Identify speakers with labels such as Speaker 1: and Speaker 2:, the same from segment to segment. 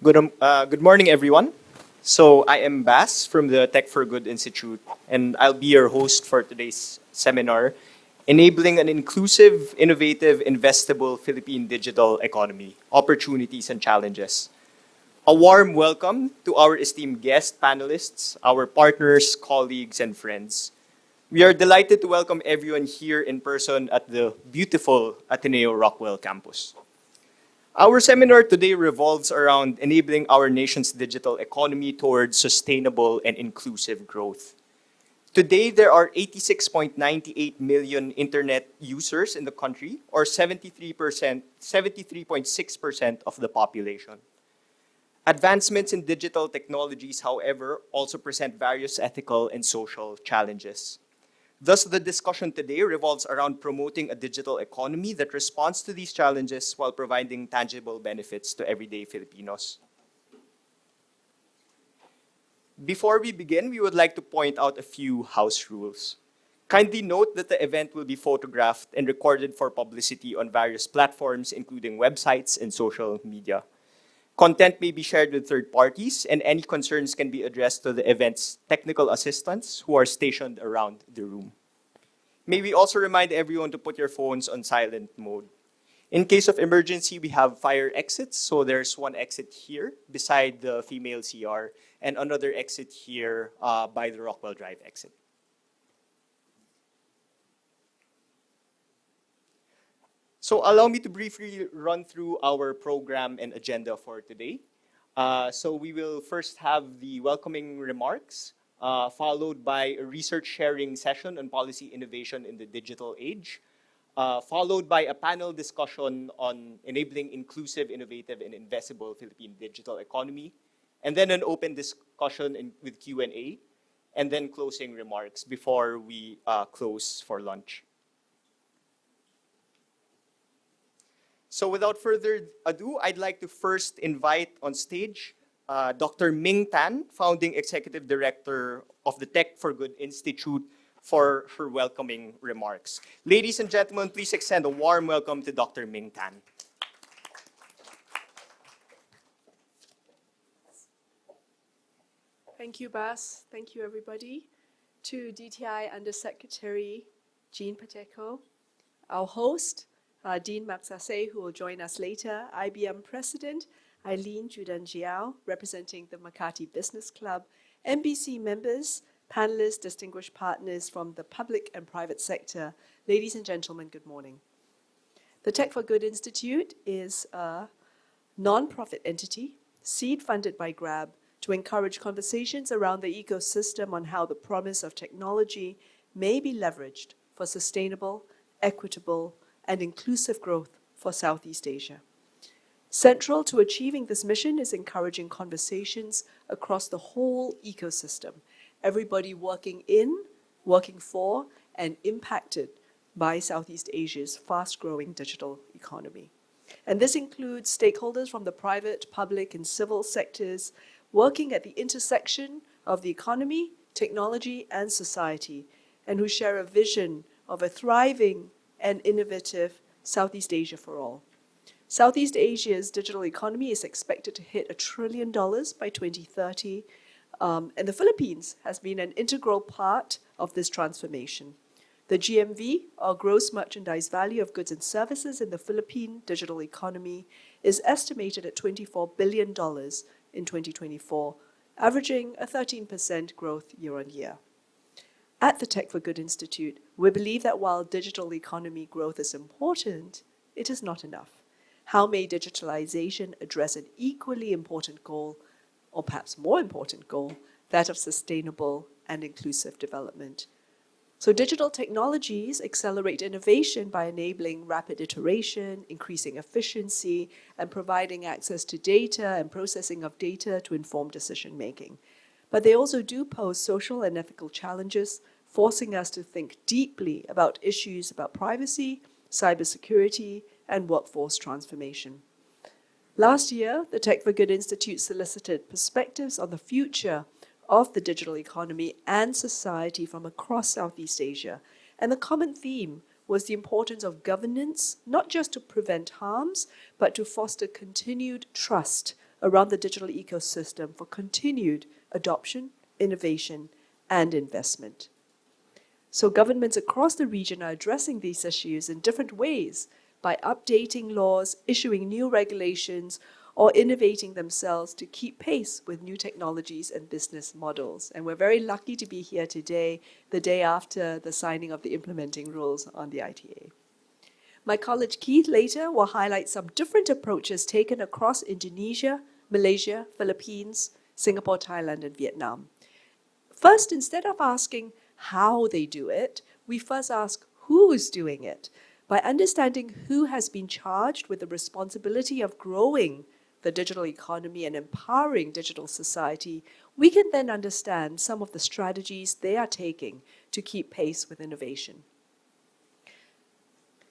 Speaker 1: Good morning, everyone. So I am Bas from the Tech for Good Institute, and I'll be your host for today's seminar, Enabling an Inclusive, Innovative, Investable Philippine Digital Economy, Opportunities and Challenges. A warm welcome to our esteemed guest panelists, our partners, colleagues, and friends. We are delighted to welcome everyone here in person at the beautiful Ateneo Rockwell campus. Our seminar today revolves around enabling our nation's digital economy towards sustainable and inclusive growth. Today, there are 86.98 million internet users in the country, or 73.6% of the population. Advancements in digital technologies, however, also present various ethical and social challenges. Thus, the discussion today revolves around promoting a digital economy that responds to these challenges while providing tangible benefits to everyday Filipinos. Before we begin, we would like to point out a few house rules. Kindly note that the event will be photographed and recorded for publicity on various platforms, including websites and social media. Content may be shared with third parties, and any concerns can be addressed to the event's technical assistants who are stationed around the room. May we also remind everyone to put your phones on silent mode. In case of emergency, we have fire exits. So there's one exit here beside the female CR and another exit here by the Rockwell Drive exit. So allow me to briefly run through our program and agenda for today. So we will first have the welcoming remarks, followed by a research sharing session on policy innovation in the digital age, followed by a panel discussion on enabling inclusive, innovative, and investable Philippine digital economy, and then an open discussion with Q&A, and then closing remarks before we close for lunch. So without further ado, I'd like to first invite on stage Dr. Ming Tan, Founding Executive Director of the Tech for Good Institute, for her welcoming remarks. Ladies and gentlemen, please extend a warm welcome to Dr. Ming Tan.
Speaker 2: Thank you, Bas. Thank you, everybody. To DTI Undersecretary Jean Pacheco, our host, Dean Maksase, who will join us later, IBM President Eileen Judan-Jiao, representing the Makati Business Club, MBC members, panelists, distinguished partners from the public and private sector. Ladies and gentlemen, good morning. The Tech for Good Institute is a non-profit entity, seed-funded by Grab, to encourage conversations around the ecosystem on how the promise of technology may be leveraged for sustainable, equitable, and inclusive growth for Southeast Asia. Central to achieving this mission is encouraging conversations across the whole ecosystem, everybody working in, working for, and impacted by Southeast Asia's fast-growing digital economy. And this includes stakeholders from the private, public, and civil sectors working at the intersection of the economy, technology, and society, and who share a vision of a thriving and innovative Southeast Asia for all. Southeast Asia's digital economy is expected to hit $1 trillion by 2030, and the Philippines has been an integral part of this transformation. The GMV, or gross merchandise value of goods and services in the Philippine digital economy, is estimated at $24 billion in 2024, averaging a 13% growth year on year. At the Tech for Good Institute, we believe that while digital economy growth is important, it is not enough. How may digitalization address an equally important goal, or perhaps more important goal, that of sustainable and inclusive development? So digital technologies accelerate innovation by enabling rapid iteration, increasing efficiency, and providing access to data and processing of data to inform decision-making. But they also do pose social and ethical challenges, forcing us to think deeply about issues about privacy, cybersecurity, and workforce transformation. Last year, the Tech for Good Institute solicited perspectives on the future of the digital economy and society from across Southeast Asia. And the common theme was the importance of governance, not just to prevent harms, but to foster continued trust around the digital ecosystem for continued adoption, innovation, and investment. So governments across the region are addressing these issues in different ways by updating laws, issuing new regulations, or innovating themselves to keep pace with new technologies and business models. And we're very lucky to be here today, the day after the signing of the implementing rules on the ITA. My colleague Keith later will highlight some different approaches taken across Indonesia, Malaysia, Philippines, Singapore, Thailand, and Vietnam. First, instead of asking how they do it, we first ask who's doing it. By understanding who has been charged with the responsibility of growing the digital economy and empowering digital society, we can then understand some of the strategies they are taking to keep pace with innovation.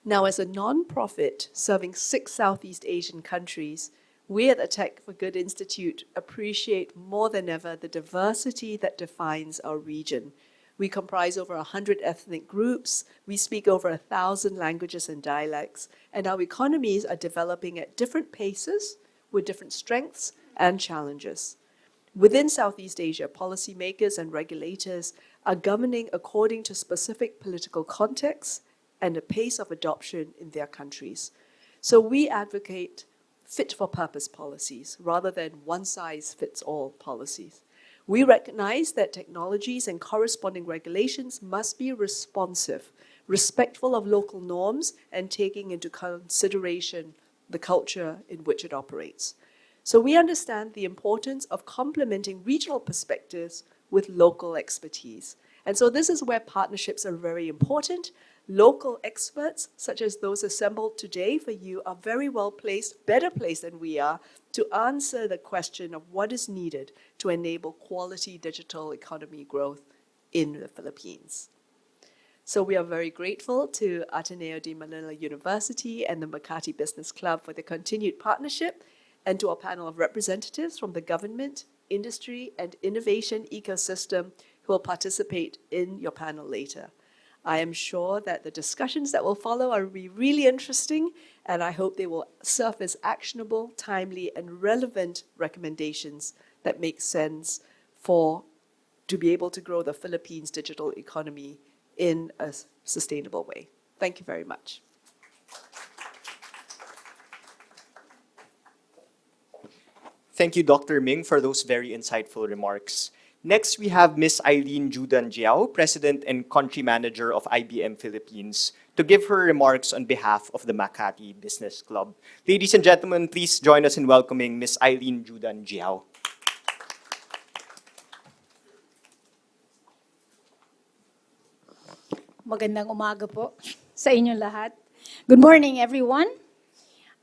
Speaker 2: Now, as a non-profit serving 6 Southeast Asian countries, we at the Tech for Good Institute appreciate more than ever the diversity that defines our region. We comprise over 100 ethnic groups, we speak over 1,000 languages and dialects, and our economies are developing at different paces with different strengths and challenges. Within Southeast Asia, policymakers and regulators are governing according to specific political contexts and the pace of adoption in their countries. So we advocate fit-for-purpose policies rather than one-size-fits-all policies. We recognize that technologies and corresponding regulations must be responsive, respectful of local norms, and taking into consideration the culture in which it operates. So we understand the importance of complementing regional perspectives with local expertise. And so this is where partnerships are very important. Local experts, such as those assembled today for you, are very well placed, better placed than we are, to answer the question of what is needed to enable quality digital economy growth in the Philippines. So we are very grateful to Ateneo de Manila University and the Makati Business Club for the continued partnership, and to our panel of representatives from the government, industry, and innovation ecosystem who will participate in your panel later. I am sure that the discussions that will follow are really interesting, and I hope they will serve as actionable, timely, and relevant recommendations that make sense to be able to grow the Philippines' digital economy in a sustainable way. Thank you very much.
Speaker 1: Thank you, Dr. Ming, for those very insightful remarks. Next, we have Ms. Eileen Judan Jiao, President and Country Manager of IBM Philippines, to give her remarks on behalf of the Makati Business Club. Ladies and gentlemen, please join us in welcoming Ms. Eileen Judan Jiao.
Speaker 3: Magandang umaga po sa inyong lahat. Good morning, everyone.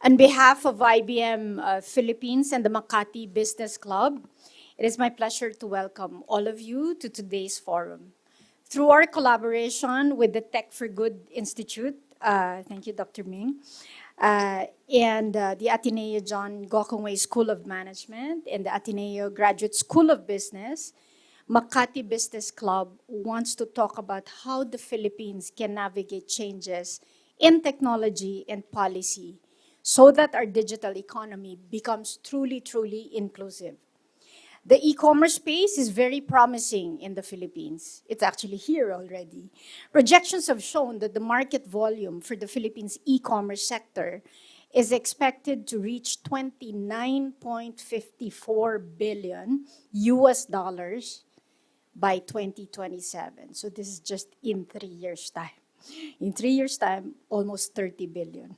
Speaker 3: On behalf of IBM Philippines and the Makati Business Club, it is my pleasure to welcome all of you to today's forum. Through our collaboration with the Tech for Good Institute, thank you, Dr. Ming, and the Ateneo John Gokongwei School of Management and the Ateneo Graduate School of Business, Makati Business Club wants to talk about how the Philippines can navigate changes in technology and policy so that our digital economy becomes truly, truly inclusive. The e-commerce space is very promising in the Philippines. It's actually here already. Projections have shown that the market volume for the Philippines e-commerce sector is expected to reach $29.54 billion by 2027. So this is just in 3 years' time. In 3 years' time, almost 30 billion.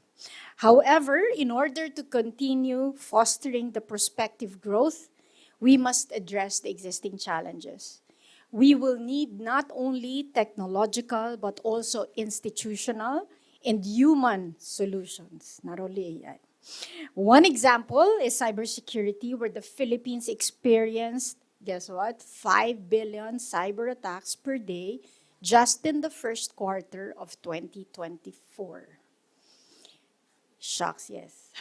Speaker 3: However, in order to continue fostering the prospective growth, we must address the existing challenges. We will need not only technological, but also institutional and human solutions, not only AI. One example is cybersecurity, where the Philippines experienced, guess what, 5 billion cyber attacks per day just in the first quarter of 2024. Shocks, yes.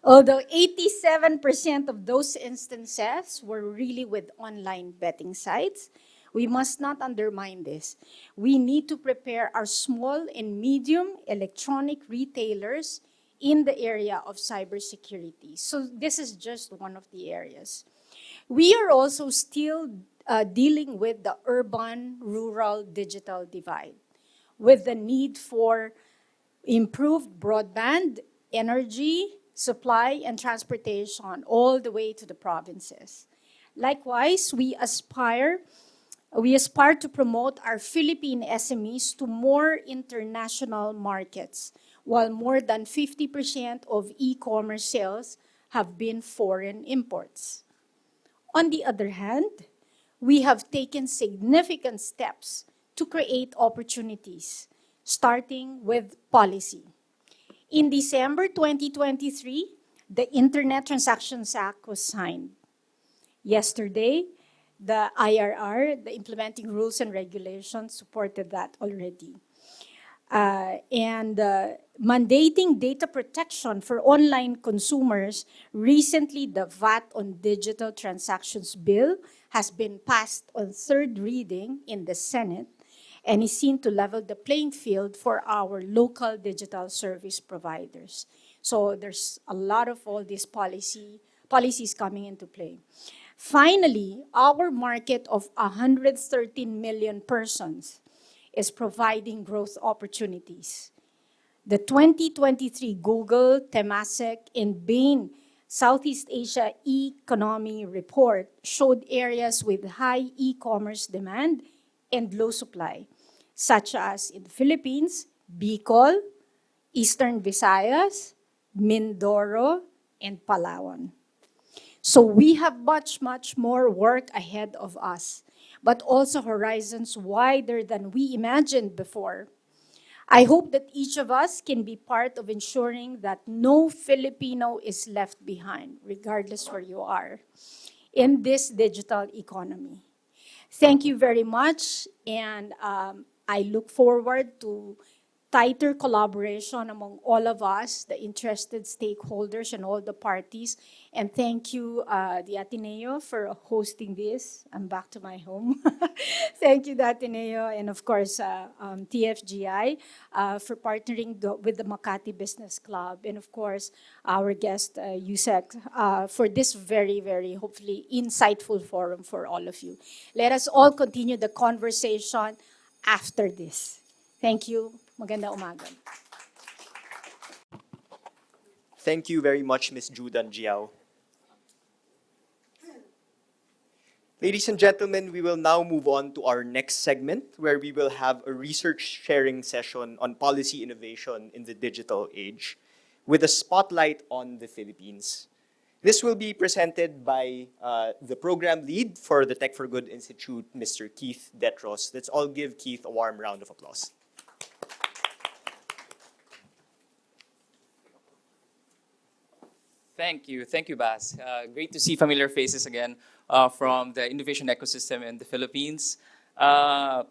Speaker 3: Although 87% of those instances were really with online betting sites, we must not undermine this. We need to prepare our small and medium electronic retailers in the area of cybersecurity. So this is just one of the areas. We are also still dealing with the urban-rural digital divide, with the need for improved broadband, energy, supply, and transportation all the way to the provinces. Likewise, we aspire to promote our Philippine SMEs to more international markets, while more than 50% of e-commerce sales have been foreign imports. On the other hand, we have taken significant steps to create opportunities, starting with policy. In December 2023, the Internet Transactions Act was signed. Yesterday, the IRR, the Implementing Rules and Regulations, supported that already. And mandating data protection for online consumers, recently the VAT on Digital Transactions Bill has been passed on third reading in the Senate and is seen to level the playing field for our local digital service providers. So there's a lot of all these policies coming into play. Finally, our market of 113 million persons is providing growth opportunities. The 2023 Google, Temasek, and Bain Southeast Asia Economy Report showed areas with high e-commerce demand and low supply, such as in the Philippines, Bicol, Eastern Visayas, Mindoro, and Palawan. So we have much, much more work ahead of us, but also horizons wider than we imagined before. I hope that each of us can be part of ensuring that no Filipino is left behind, regardless where you are, in this digital economy. Thank you very much, and I look forward to tighter collaboration among all of us, the interested stakeholders and all the parties. And thank you, the Ateneo, for hosting this. I'm back to my home. Thank you, the Ateneo, and of course, TFGI for partnering with the Makati Business Club. And of course, our guest, USEC, for this very, very, hopefully, insightful forum for all of you. Let us all continue the conversation after this. Thank you. Magandang umaga.
Speaker 1: Thank you very much, Ms. Judan Jiao. Ladies and gentlemen, we will now move on to our next segment, where we will have a research sharing session on policy innovation in the digital age, with a spotlight on the Philippines. This will be presented by the program lead for the Tech for Good Institute, Mr. Keith Detros. Let's all give Keith a warm round of applause.
Speaker 4: Thank you, Bas. Great to see familiar faces again from the innovation ecosystem in the Philippines.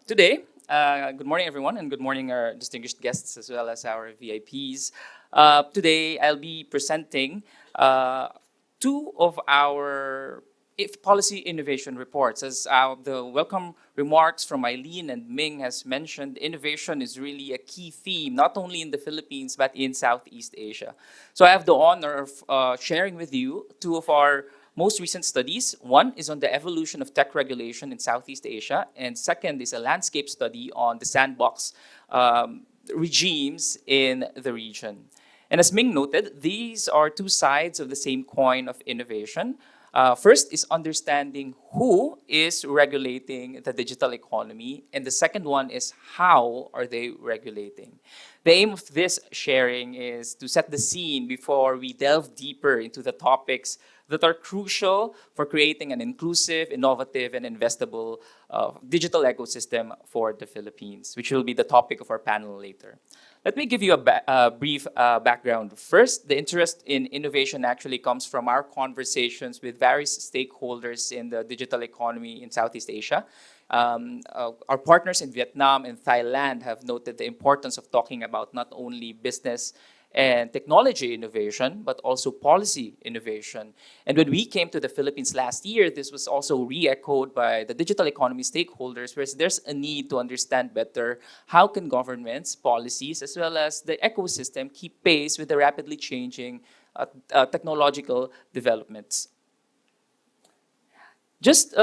Speaker 4: Today, good morning everyone, and good morning our distinguished guests as well as our VIPs. Today, I'll be presenting two of our policy innovation reports. As the welcome remarks from Eileen and Ming has mentioned, innovation is really a key theme, not only in the Philippines, but in Southeast Asia. So I have the honor of sharing with you two of our most recent studies. One is on the evolution of tech regulation in Southeast Asia, and second is a landscape study on the sandbox regimes in the region. And as Ming noted, these are two sides of the same coin of innovation. First is understanding who is regulating the digital economy, and the second one is how are they regulating. The aim of this sharing is to set the scene before we delve deeper into the topics that are crucial for creating an inclusive, innovative, and investable digital ecosystem for the Philippines, which will be the topic of our panel later. Let me give you a brief background. First, the interest in innovation actually comes from our conversations with various stakeholders in the digital economy in Southeast Asia. Our partners in Vietnam and Thailand have noted the importance of talking about not only business and technology innovation, but also policy innovation. And when we came to the Philippines last year, this was also re-echoed by the digital economy stakeholders, where there's a need to understand better how can governments, policies, as well as the ecosystem keep pace with the rapidly changing technological developments. Just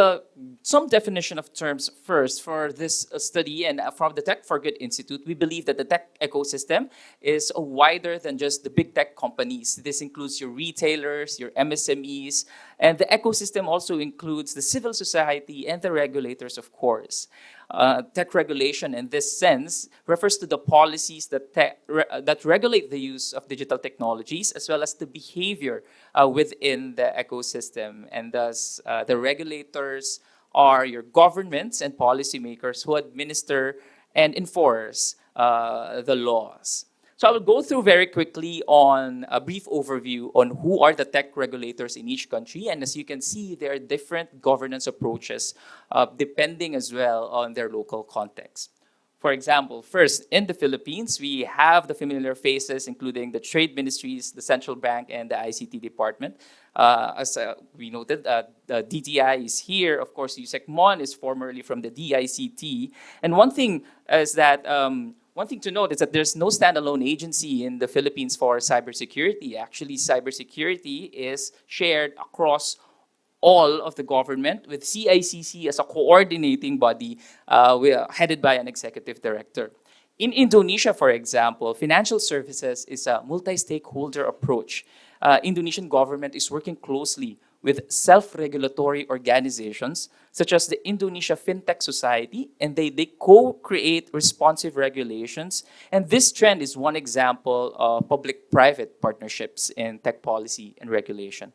Speaker 4: some definition of terms first for this study, and from the Tech for Good Institute, we believe that the tech ecosystem is wider than just the big tech companies. This includes your retailers, your MSMEs, and the ecosystem also includes the civil society and the regulators, of course. Tech regulation in this sense refers to the policies that regulate the use of digital technologies as well as the behavior within the ecosystem. And thus, the regulators are your governments and policymakers who administer and enforce the laws. So I will go through very quickly on a brief overview on who are the tech regulators in each country. And as you can see, there are different governance approaches depending as well on their local context. For example, first, in the Philippines, we have the familiar faces, including the trade ministries, the central bank, and the ICT department. As we noted, the DTI is here. Of course, USECMON is formerly from the DICT. And one thing is that one thing to note is that there's no standalone agency in the Philippines for cybersecurity. Actually, cybersecurity is shared across all of the government, with CICC as a coordinating body headed by an executive director. In Indonesia, for example, financial services is a multi-stakeholder approach. Indonesian government is working closely with self-regulatory organizations such as the Indonesia FinTech Society, and they co-create responsive regulations. And this trend is one example of public-private partnerships in tech policy and regulation.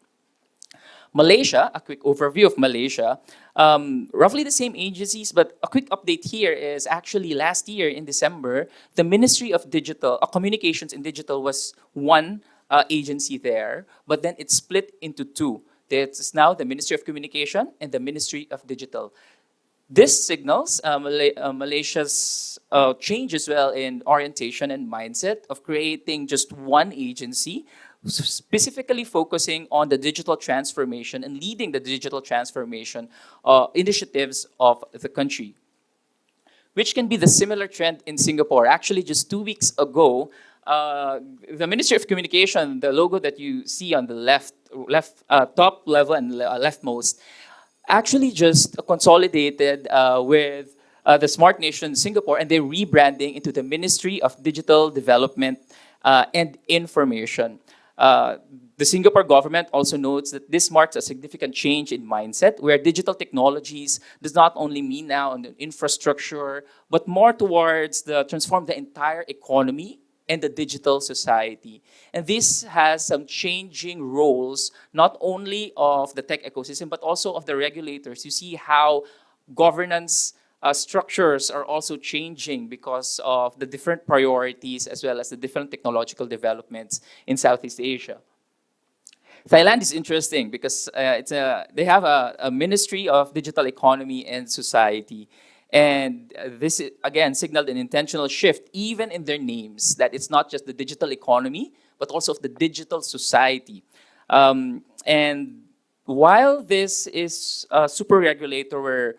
Speaker 4: Malaysia, a quick overview of Malaysia, roughly the same agencies, but a quick update here is actually last year in December, the Ministry of Communications and Digital was one agency there, but then it split into two. It's now the Ministry of Communication and the Ministry of Digital. This signals Malaysia's change as well in orientation and mindset of creating just one agency, specifically focusing on the digital transformation and leading the digital transformation initiatives of the country, which can be the similar trend in Singapore. Actually, just 2 weeks ago, the Ministry of Communication, the logo that you see on the left top level and leftmost, actually just consolidated with the Smart Nation Singapore, and they're rebranding into the Ministry of Digital Development and Information. The Singapore government also notes that this marks a significant change in mindset, where digital technologies does not only mean now on the infrastructure, but more towards transform the entire economy and the digital society. And this has some changing roles, not only of the tech ecosystem, but also of the regulators. You see how governance structures are also changing because of the different priorities as well as the different technological developments in Southeast Asia. Thailand is interesting because they have a Ministry of Digital Economy and Society. And this, again, signaled an intentional shift, even in their names, that it's not just the digital economy, but also of the digital society. And while this is a super regulator where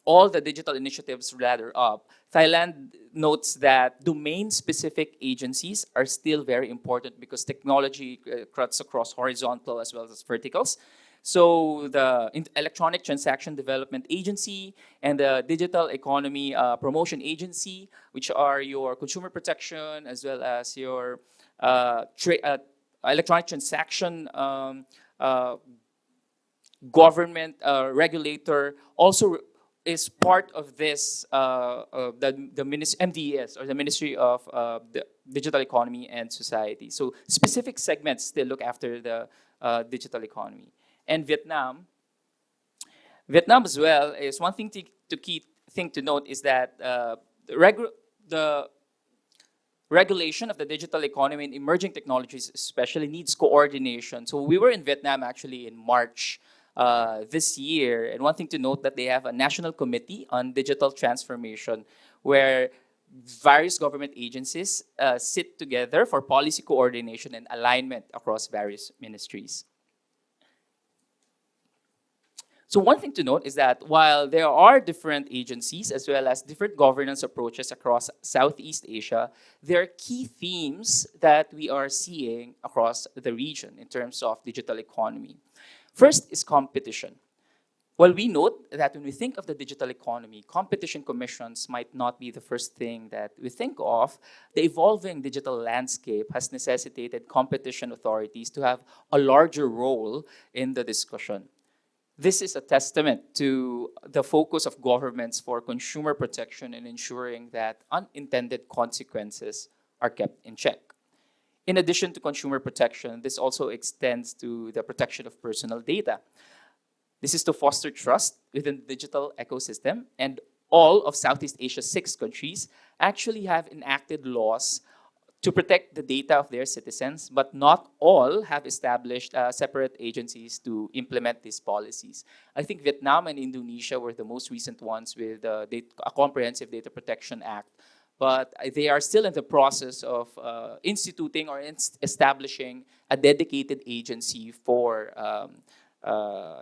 Speaker 4: all the digital initiatives ladder up, Thailand notes that domain-specific agencies are still very important because technology cuts across horizontal as well as verticals. So the Electronic Transaction Development Agency and the Digital Economy Promotion Agency, which are your consumer protection as well as your electronic transaction government regulator, also is part of this, the MDES, or the Ministry of the Digital Economy and Society. So specific segments still look after the digital economy. And Vietnam as well is one thing to note is that the regulation of the digital economy and emerging technologies especially needs coordination. So we were in Vietnam actually in March this year, and one thing to note that they have a national committee on digital transformation where various government agencies sit together for policy coordination and alignment across various ministries. So one thing to note is that while there are different agencies as well as different governance approaches across Southeast Asia, there are key themes that we are seeing across the region in terms of digital economy. First is competition. Well, we note that when we think of the digital economy, competition commissions might not be the first thing that we think of. The evolving digital landscape has necessitated competition authorities to have a larger role in the discussion. This is a testament to the focus of governments for consumer protection and ensuring that unintended consequences are kept in check. In addition to consumer protection, this also extends to the protection of personal data. This is to foster trust within the digital ecosystem, and all of Southeast Asia's 6 countries actually have enacted laws to protect the data of their citizens, but not all have established separate agencies to implement these policies. I think Vietnam and Indonesia were the most recent ones with a Comprehensive Data Protection Act, but they are still in the process of instituting or establishing a dedicated agency for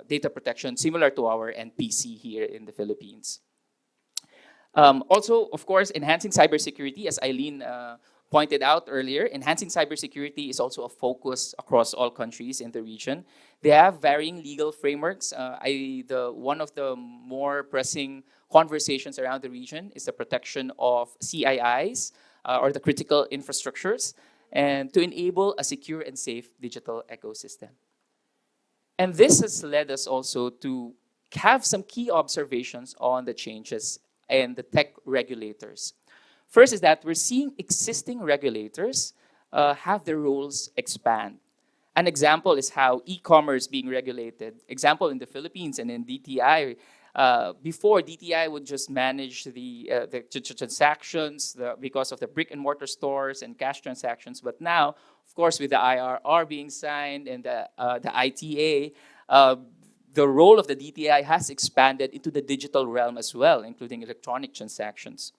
Speaker 4: data protection, similar to our NPC here in the Philippines. Also, of course, enhancing cybersecurity, as Eileen pointed out earlier, enhancing cybersecurity is also a focus across all countries in the region. They have varying legal frameworks. One of the more pressing conversations around the region is the protection of CIIs, or the critical infrastructures, and to enable a secure and safe digital ecosystem. And this has led us also to have some key observations on the changes and the tech regulators. First is that we're seeing existing regulators have their roles expand. An example is how e-commerce being regulated. Example in the Philippines and in DTI. Before, DTI would just manage the transactions because of the brick and mortar stores and cash transactions. But now, of course, with the IRR being signed and the ITA, the role of the DTI has expanded into the digital realm as well, including electronic transactions.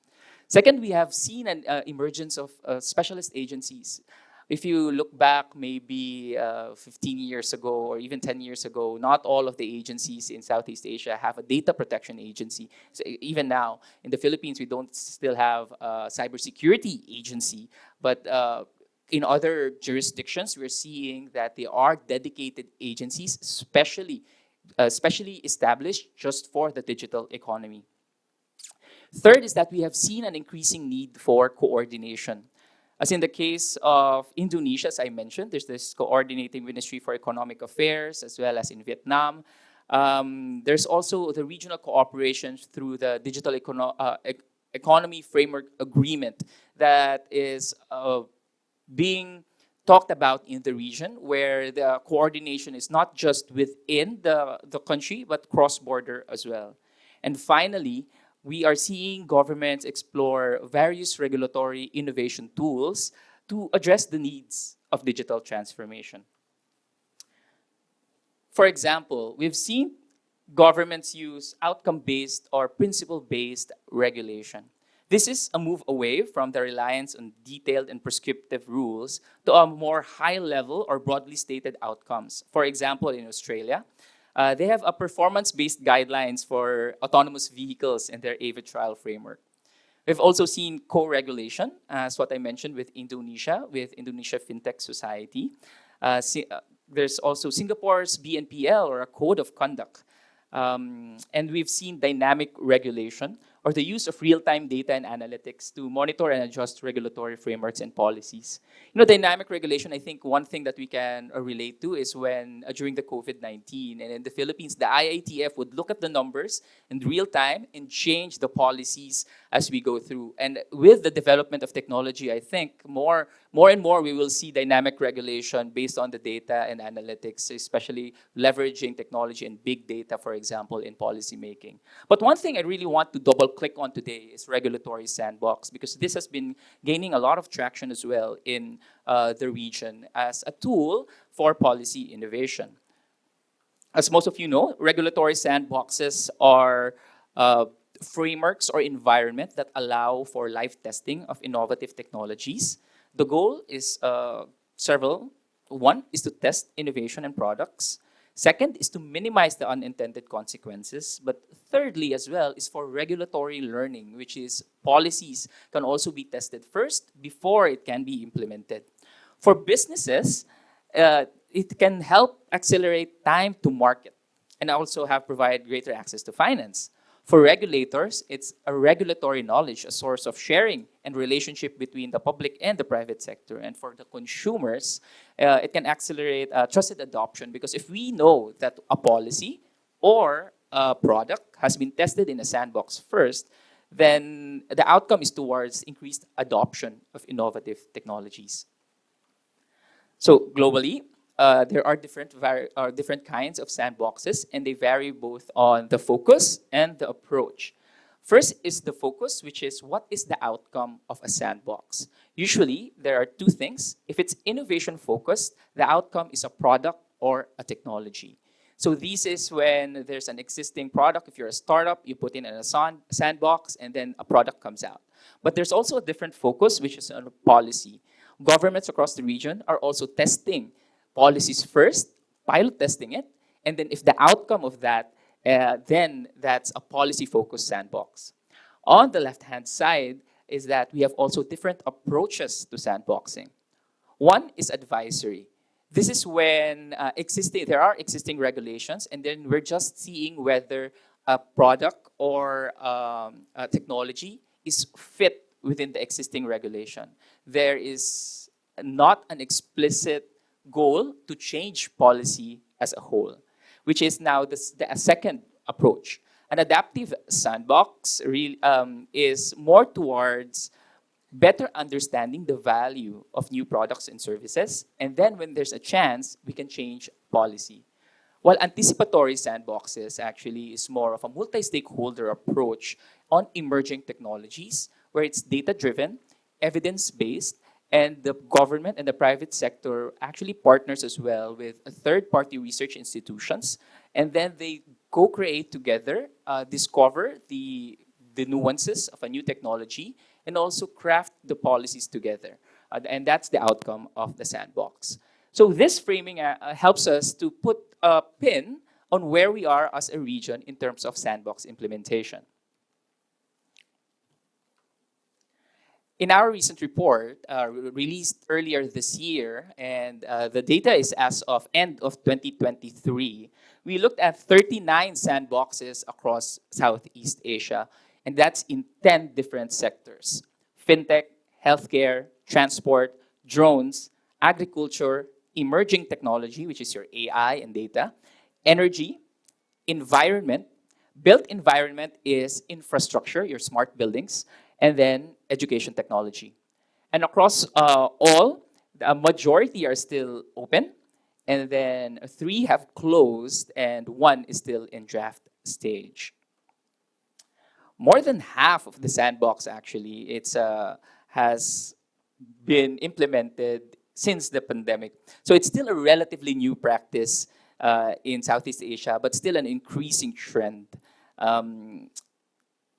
Speaker 4: Second, we have seen an emergence of specialist agencies. If you look back maybe 15 years ago or even 10 years ago, not all of the agencies in Southeast Asia have a data protection agency. So even now, in the Philippines, we don't still have a cybersecurity agency, but in other jurisdictions, we're seeing that there are dedicated agencies, specially established just for the digital economy. Third is that we have seen an increasing need for coordination. As in the case of Indonesia, as I mentioned, there's this coordinating Ministry for Economic Affairs, as well as in Vietnam. There's also the regional cooperation through the Digital Economy Framework Agreement that is being talked about in the region, where the coordination is not just within the country, but cross-border as well. And finally, we are seeing governments explore various regulatory innovation tools to address the needs of digital transformation. For example, we've seen governments use outcome-based or principle-based regulation. This is a move away from the reliance on detailed and prescriptive rules to a more high-level or broadly stated outcomes. For example, in Australia, they have a performance-based guidelines for autonomous vehicles in their AVID trial framework. We've also seen co-regulation, as what I mentioned with Indonesia Fintech Society. There's also Singapore's BNPL, or a code of conduct. And we've seen dynamic regulation, or the use of real-time data and analytics to monitor and adjust regulatory frameworks and policies. Dynamic regulation, I think one thing that we can relate to is when, during the COVID-19, and in the Philippines, the IITF would look at the numbers in real time and change the policies as we go through. And with the development of technology, I think more and more we will see dynamic regulation based on the data and analytics, especially leveraging technology and big data, for example, in policy making. But one thing I really want to double click on today is regulatory sandbox, because this has been gaining a lot of traction as well in the region as a tool for policy innovation. As most of you know, regulatory sandboxes are frameworks or environment that allow for live testing of innovative technologies. The goal is several. One is to test innovation and products. Second is to minimize the unintended consequences. But thirdly, as well, is for regulatory learning, which is policies can also be tested first before it can be implemented. For businesses, it can help accelerate time to market and also have provide greater access to finance. For regulators, it's a regulatory knowledge, a source of sharing and relationship between the public and the private sector. And for the consumers, it can accelerate trusted adoption because if we know that a policy or a product has been tested in a sandbox first, then the outcome is towards increased adoption of innovative technologies. So globally, there are different kinds of sandboxes, and they vary both on the focus and the approach. First is the focus, which is what is the outcome of a sandbox. Usually, there are two things. If it's innovation focused, the outcome is a product or a technology. So this is when there's an existing product. If you're a startup, you put in a sandbox, and then a product comes out. But there's also a different focus, which is on policy. Governments across the region are also testing policies first, pilot testing it, and then if the outcome of that, then that's a policy-focused sandbox. On the left-hand side is that we have also different approaches to sandboxing. One is advisory. This is when there are existing regulations, and then we're just seeing whether a product or a technology is fit within the existing regulation. There is not an explicit goal to change policy as a whole, which is now the second approach. An adaptive sandbox is more towards better understanding the value of new products and services, and then when there's a chance, we can change policy. While anticipatory sandboxes actually is more of a multi-stakeholder approach on emerging technologies, where it's data-driven, evidence-based, and the government and the private sector actually partners as well with third-party research institutions. And then they co-create together, discover the nuances of a new technology, and also craft the policies together. And that's the outcome of the sandbox. So this framing helps us to put a pin on where we are as a region in terms of sandbox implementation. In our recent report, released earlier this year, and the data is as of end of 2023, we looked at 39 sandboxes across Southeast Asia, and that's in 10 different sectors: fintech, healthcare, transport, drones, agriculture, emerging technology, which is your AI and data, energy, environment. Built environment is infrastructure, your smart buildings, and then education technology. And across all, the majority are still open, and then 3 have closed, and 1 is still in draft stage. More than half of the sandbox actually has been implemented since the pandemic. So it's still a relatively new practice in Southeast Asia, but still an increasing trend.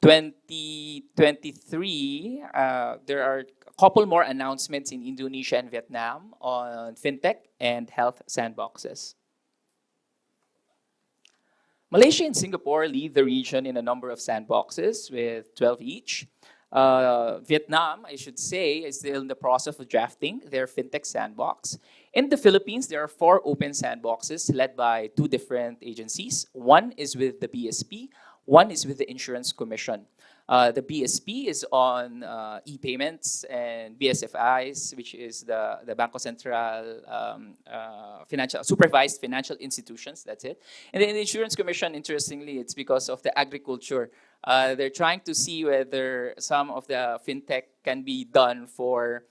Speaker 4: 2023, there are a couple more announcements in Indonesia and Vietnam on fintech and health sandboxes. Malaysia and Singapore lead the region in a number of sandboxes with 12 each. Vietnam, I should say, is still in the process of drafting their fintech sandbox. In the Philippines, there are 4 open sandboxes led by 2 different agencies. One is with the BSP, one is with the Insurance Commission. The BSP is on e-payments and BSFIs, which is the Bangko Sentral supervised financial institutions, that's it. And then the Insurance Commission, interestingly, it's because of the agriculture. They're trying to see whether some of the fintech can be done for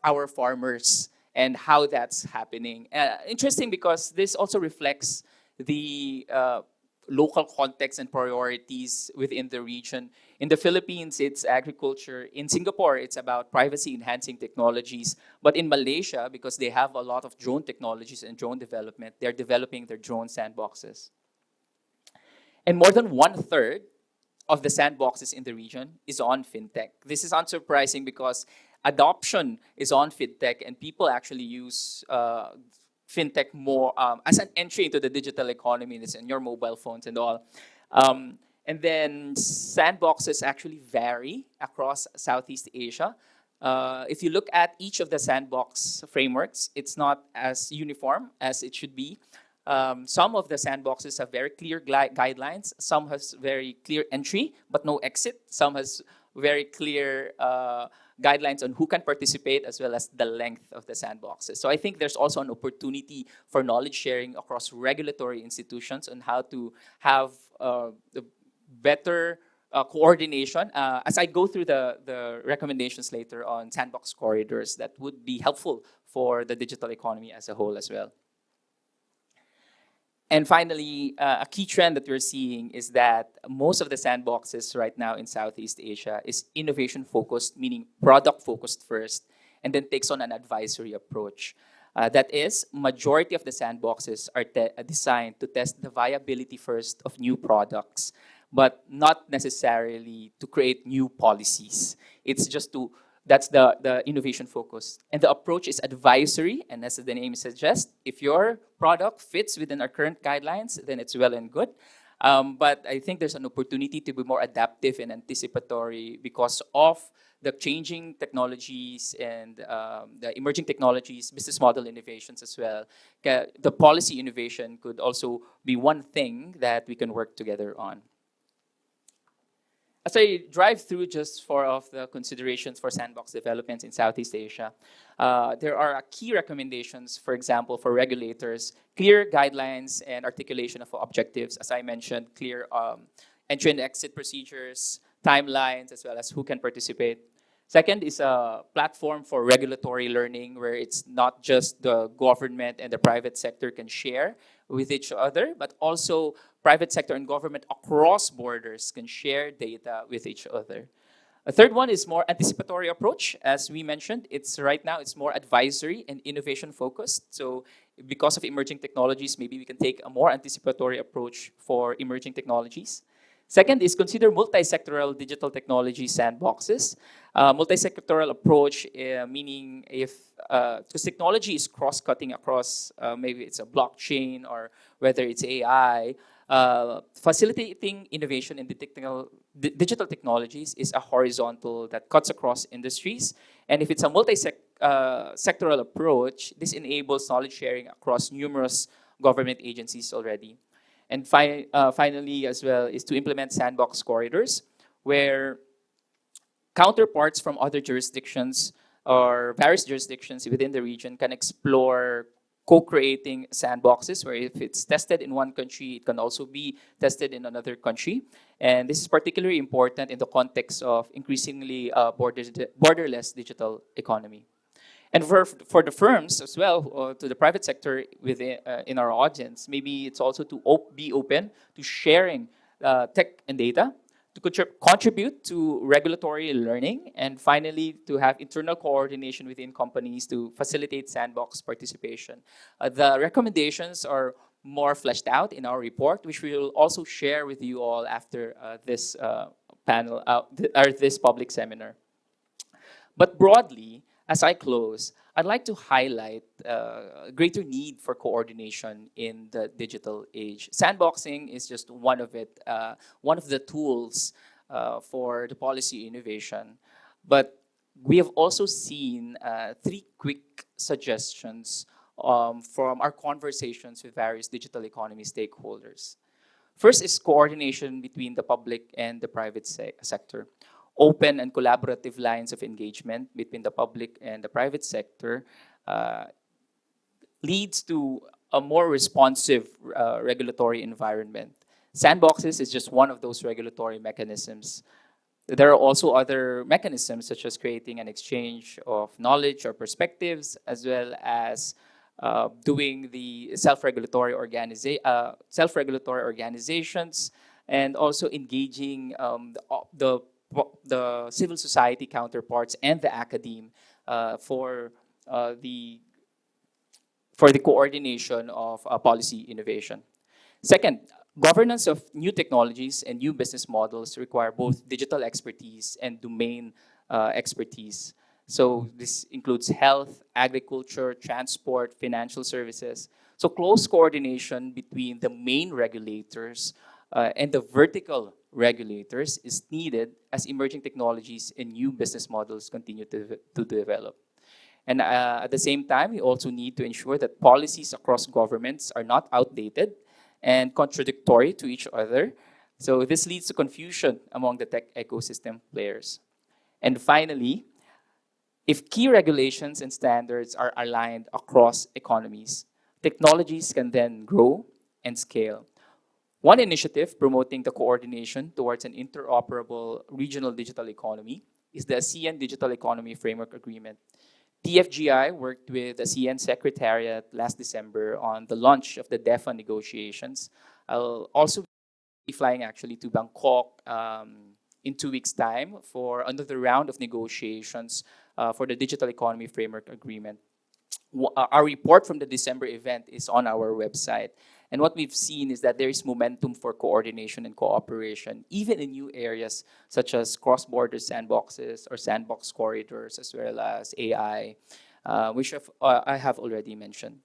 Speaker 4: our farmers and how that's happening. Interesting because this also reflects the local context and priorities within the region. In the Philippines, it's agriculture. In Singapore, it's about privacy-enhancing technologies. But in Malaysia, because they have a lot of drone technologies and drone development, they're developing their drone sandboxes. And more than 1/3 of the sandboxes in the region is on fintech. This is unsurprising because adoption is on fintech, and people actually use fintech more as an entry into the digital economy. It's in your mobile phones and all. And then sandboxes actually vary across Southeast Asia. If you look at each of the sandbox frameworks, it's not as uniform as it should be. Some of the sandboxes have very clear guidelines. Some has very clear entry, but no exit. Some has very clear guidelines on who can participate, as well as the length of the sandboxes. So I think there's also an opportunity for knowledge sharing across regulatory institutions on how to have the better coordination. As I go through the recommendations later on sandbox corridors, that would be helpful for the digital economy as a whole as well. And finally, a key trend that we're seeing is that most of the sandboxes right now in Southeast Asia is innovation focused, meaning product focused first, and then takes on an advisory approach. That is, majority of the sandboxes are designed to test the viability first of new products, but not necessarily to create new policies. It's just that's the innovation focus. And the approach is advisory, and as the name suggests, if your product fits within our current guidelines, then it's well and good. But I think there's an opportunity to be more adaptive and anticipatory because of the changing technologies and the emerging technologies, business model innovations as well. The policy innovation could also be one thing that we can work together on. As I drive through just four of the considerations for sandbox developments in Southeast Asia, there are key recommendations, for example, for regulators, clear guidelines and articulation of objectives. As I mentioned, clear entry and exit procedures, timelines, as well as who can participate. Second is a platform for regulatory learning where it's not just the government and the private sector can share with each other, but also private sector and government across borders can share data with each other. A third one is more anticipatory approach. As we mentioned, right now it's more advisory and innovation focused. So because of emerging technologies, maybe we can take a more anticipatory approach for emerging technologies. Second is consider multi-sectoral digital technology sandboxes. Multi-sectoral approach, meaning because technology is cross-cutting across, maybe it's a blockchain or whether it's AI, facilitating innovation in the digital technologies is a horizontal that cuts across industries. And if it's a multi-sectoral approach, this enables knowledge sharing across numerous government agencies already. And finally, as well, is to implement sandbox corridors where counterparts from other jurisdictions or various jurisdictions within the region can explore co-creating sandboxes where if it's tested in one country, it can also be tested in another country. And this is particularly important in the context of increasingly borderless digital economy. And for the firms as well, to the private sector within in our audience, maybe it's also to be open to sharing tech and data, to contribute to regulatory learning, and finally, to have internal coordination within companies to facilitate sandbox participation. The recommendations are more fleshed out in our report, which we will also share with you all after this panel, or this public seminar. But broadly, as I close, I'd like to highlight a greater need for coordination in the digital age. Sandboxing is just one of it, one of the tools for the policy innovation. But we have also seen three quick suggestions from our conversations with various digital economy stakeholders. First is coordination between the public and the private sector. Open and collaborative lines of engagement between the public and the private sector leads to a more responsive regulatory environment. Sandboxes is just one of those regulatory mechanisms. There are also other mechanisms such as creating an exchange of knowledge or perspectives, as well as doing the self-regulatory organizations, and also engaging the civil society counterparts and the academe for the coordination of policy innovation. Second, Governance of new technologies and new business models require both digital expertise and domain expertise. So this includes health, agriculture, transport, financial services. So close coordination between the main regulators and the vertical regulators is needed as emerging technologies and new business models continue to develop. And at the same time, we also need to ensure that policies across governments are not outdated and contradictory to each other. So this leads to confusion among the tech ecosystem players. And finally, if key regulations and standards are aligned across economies, technologies can then grow and scale. One initiative promoting the coordination towards an interoperable regional digital economy is the ASEAN Digital Economy Framework Agreement. TFGI worked with the ASEAN Secretariat last December on the launch of the DEFA negotiations. I'll also be flying actually to Bangkok in 2 weeks' time for another round of negotiations for the Digital Economy Framework Agreement. Our report from the December event is on our website. And what we've seen is that there is momentum for coordination and cooperation, even in new areas such as cross-border sandboxes or sandbox corridors, as well as AI, which I have already mentioned.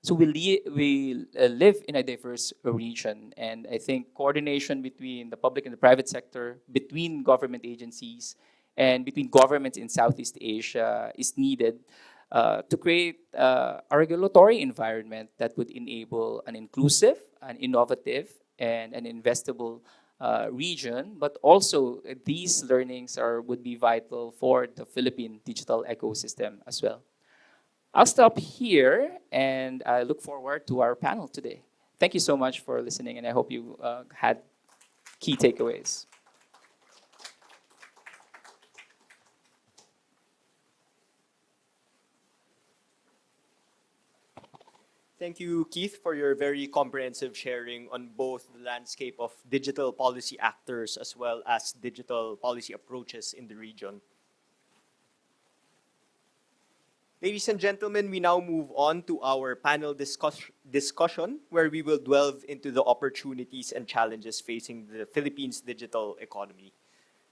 Speaker 4: So we live in a diverse region, and I think coordination between the public and the private sector, between government agencies, and between governments in Southeast Asia is needed to create a regulatory environment that would enable an inclusive, an innovative, and an investable region. But also, these learnings would be vital for the Philippine digital ecosystem as well. I'll stop here, and I look forward to our panel today. Thank you so much for listening, and I hope you had key takeaways.
Speaker 1: Thank you, Keith, for your very comprehensive sharing on both the landscape of digital policy actors as well as digital policy approaches in the region. Ladies and gentlemen, we now move on to our panel discussion, where we will delve into the opportunities and challenges facing the Philippines' digital economy.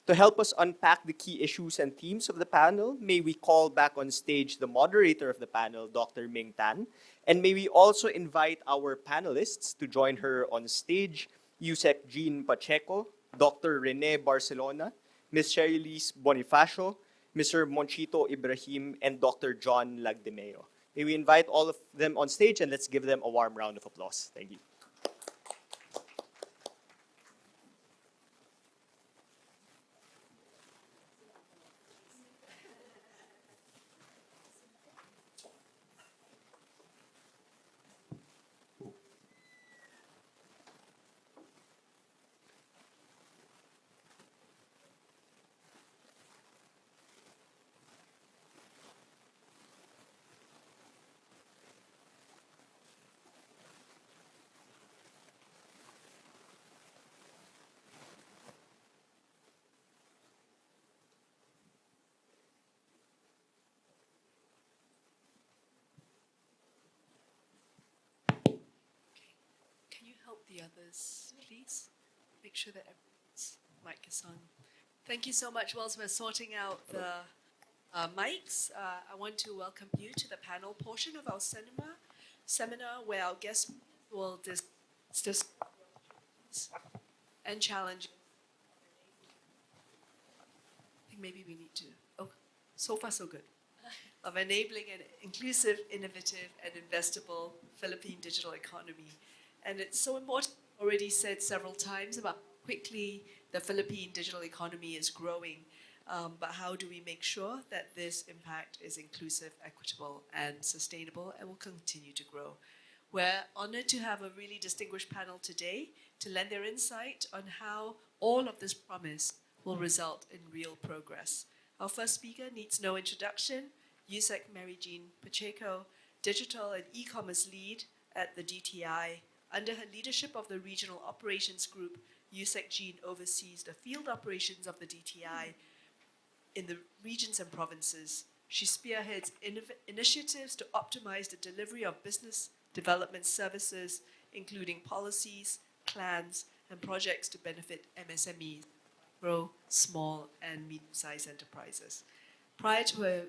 Speaker 1: To help us unpack the key issues and themes of the panel, may we call back on stage the moderator of the panel, Dr. Ming Tan, and may we also invite our panelists to join her on stage, Yusek Jean Pacheco, Dr. Rene Barcelona, Ms. Sherilise Bonifacio, Mr. Monchito Ibrahim, and Dr. John Lagdemeo. May we invite all of them on stage, and let's give them a warm round of applause. Thank you.
Speaker 2: Can you help the others, please? Make sure that everyone's mic is on. Thank you so much. Whilst we're sorting out the mics, I want to welcome you to the panel portion of our seminar where our guests will discuss and challenge. I think maybe we need to. Oh, so far so good. Of enabling an inclusive, innovative, and investable Philippine digital economy. And it's so important, already said several times, about how quickly the Philippine digital economy is growing. But how do we make sure that this impact is inclusive, equitable, and sustainable, and will continue to grow? We're honored to have a really distinguished panel today to lend their insight on how all of this promise will result in real progress. Our first speaker needs no introduction. Yusek Mary Jean Pacheco, Digital and E-commerce Lead at the DTI. Under her leadership of the Regional Operations Group, Yusek Jean oversees the field operations of the DTI in the regions and provinces. She spearheads initiatives to optimize the delivery of business development services, including policies, plans, and projects to benefit MSMEs, micro, small, and medium-sized enterprises. Prior to her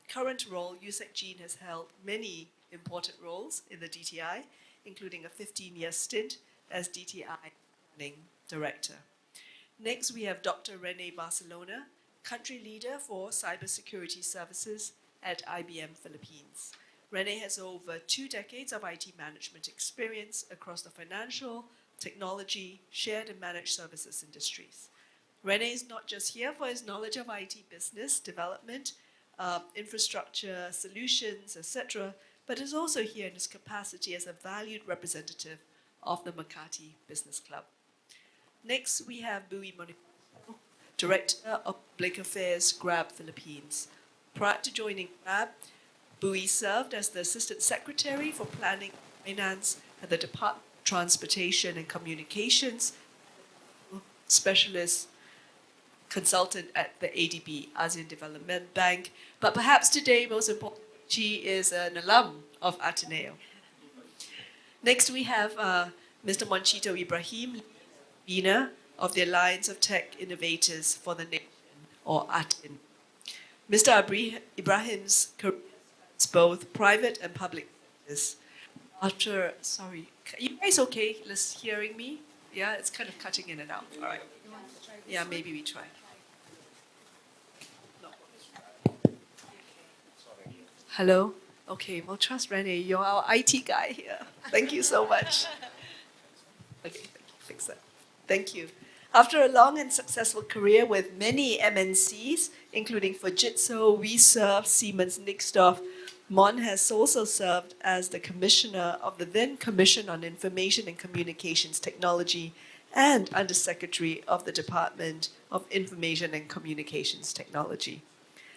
Speaker 2: current role, Yusek Jean has held many important roles in the DTI, including a 15-year stint as DTI Planning Director. Next, we have Dr. Rene Barcelona, Country Leader for Cybersecurity Services at IBM Philippines. Rene has over 2 decades of IT management experience across the financial, technology, shared and managed services industries. Rene is not just here for his knowledge of IT business development, infrastructure, solutions, etc., but is also here in his capacity as a valued representative of the Makati Business Club. Next, we have Bui Monipano, Director of Public Affairs, Grab Philippines. Prior to joining Grab, Bui served as the Assistant Secretary for Planning and Finance at the Department of Transportation and Communications, Specialist Consultant at the ADB, ASEAN Development Bank. But perhaps today, most importantly, she is an alum of Ateneo. Next, we have Mr. Monchito Ibrahim, Bina of the Alliance of Tech Innovators for the Nation, or ATIN. Mr. Ibrahim's career spans both private and public sectors. Sorry, you guys okay hearing me? Yeah, it's kind of cutting in and out. All right. Yeah, maybe we try. No. Hello? Okay, well, trust Rene, you're our IT guy here. Thank you so much. Okay, thank you. Fix that. Thank you. After a long and successful career with many MNCs, including Fujitsu, WeServe, Siemens, Nixdorf, Mon has also served as the commissioner of the then Commission on Information and Communications Technology and Undersecretary of the Department of Information and Communications Technology.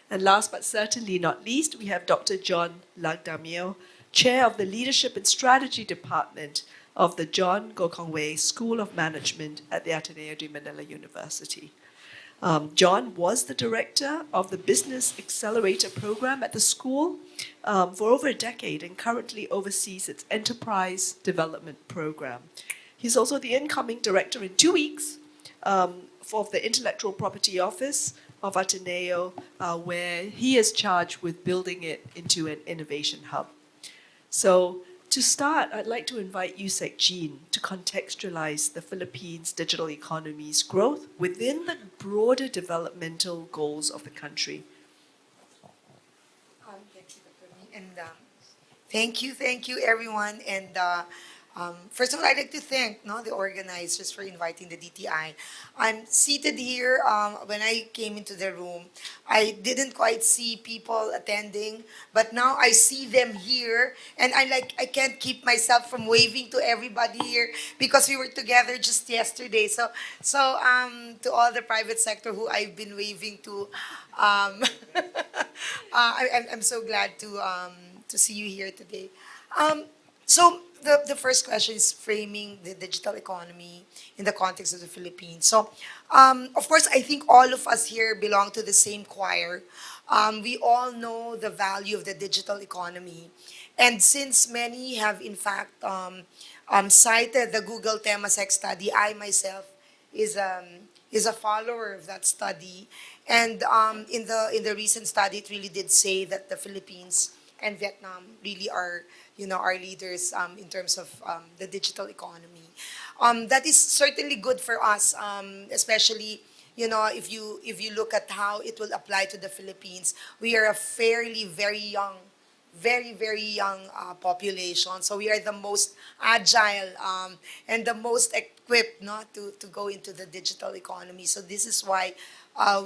Speaker 2: And last but certainly not least, we have Dr. John Lagdamio, Chair of the Leadership and Strategy Department of the John Gokongwei School of Management at the Ateneo de Manila University. John was the director of the Business Accelerator program at the school for over a decade and currently oversees its enterprise development program. He's also the incoming director in 2 weeks for the Intellectual Property Office of Ateneo, where he is charged with building it into an innovation hub. So to start, I'd like to invite Yusek Jean to contextualize the Philippines' digital economy's growth within the broader developmental goals of the country.
Speaker 5: Thank you, Dr. Min. And thank you, everyone. And first of all, I'd like to thank the organizers for inviting the DTI. I'm seated here. When I came into the room, I didn't quite see people attending, but now I see them here, and I can't keep myself from waving to everybody here because we were together just yesterday. So to all the private sector who I've been waving to, I'm so glad to see you here today. So the first question is framing the digital economy in the context of the Philippines. So, of course, I think all of us here belong to the same choir. We all know the value of the digital economy. And since many have, in fact, cited the Google Temasek study, I myself is a follower of that study. And in the recent study, it really did say that the Philippines and Vietnam really are our leaders in terms of the digital economy. That is certainly good for us, especially if you look at how it will apply to the Philippines. We are a fairly very young population, so we are the most agile and the most equipped to go into the digital economy. So this is why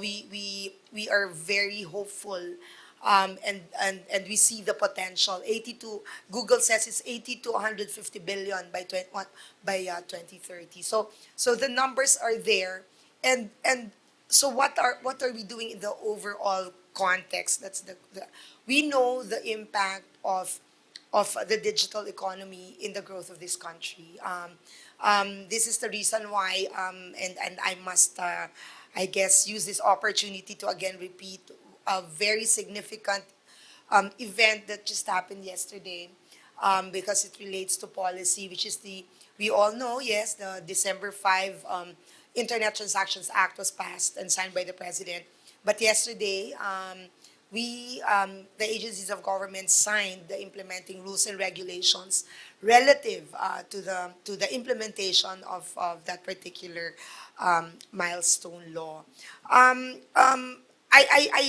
Speaker 5: we are very hopeful. And we see the potential. Google says it's 80 to 150 billion by 2030. So the numbers are there, and so what are we doing in the overall context? That's we know the impact of the digital economy in the growth of this country. This is the reason why, and I must I guess use this opportunity to again repeat a very significant event that just happened yesterday. because it relates to policy, which is we all know, yes, the December 5 Internet Transactions Act was passed and signed by the President. But yesterday, the agencies of government signed the implementing rules and regulations relative to the implementation of that particular milestone law. I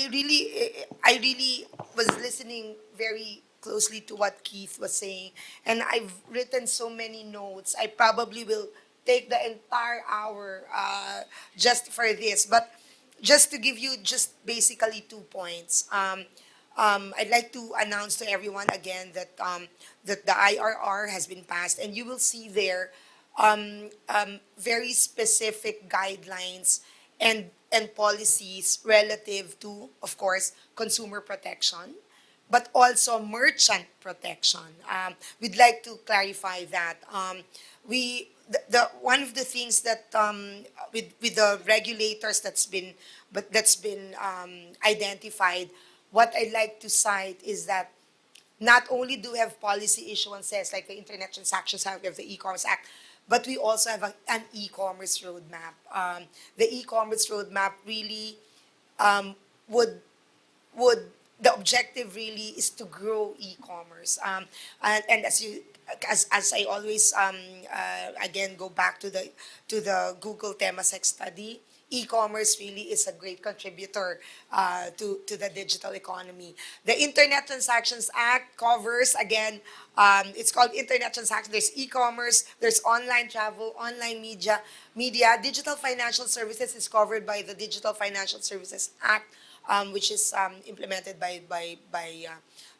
Speaker 5: really was listening very closely to what Keith was saying, and I've written so many notes. I probably will take the entire hour just for this, but just to give you just basically 2 points. I'd like to announce to everyone again that the IRR has been passed, and you will see there very specific guidelines and policies relative to, of course, consumer protection, but also merchant protection. We'd like to clarify that. The one of the things that with the regulators that's been identified, what I'd like to cite is that not only do we have policy issuances like the Internet Transactions Act, we have the E-commerce Act, but we also have an e-commerce roadmap. The e-commerce roadmap really would the objective really is to grow e-commerce. And as I always again go back to the Google Temasek study, e-commerce really is a great contributor to the digital economy. The Internet Transactions Act covers, again, it's called Internet Transactions. There's e-commerce, there's online travel, online media. Digital financial services is covered by the Digital Financial Services Act, which is implemented by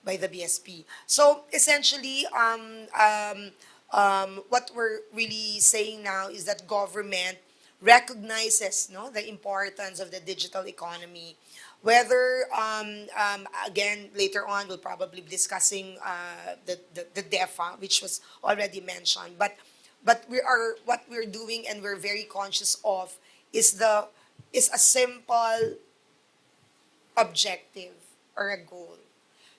Speaker 5: the BSP. So essentially, what we're really saying now is that government recognizes the importance of the digital economy. Whether, again, later on, we'll probably be discussing the DEFA, which was already mentioned. But what we're doing and we're very conscious of is a simple objective or a goal.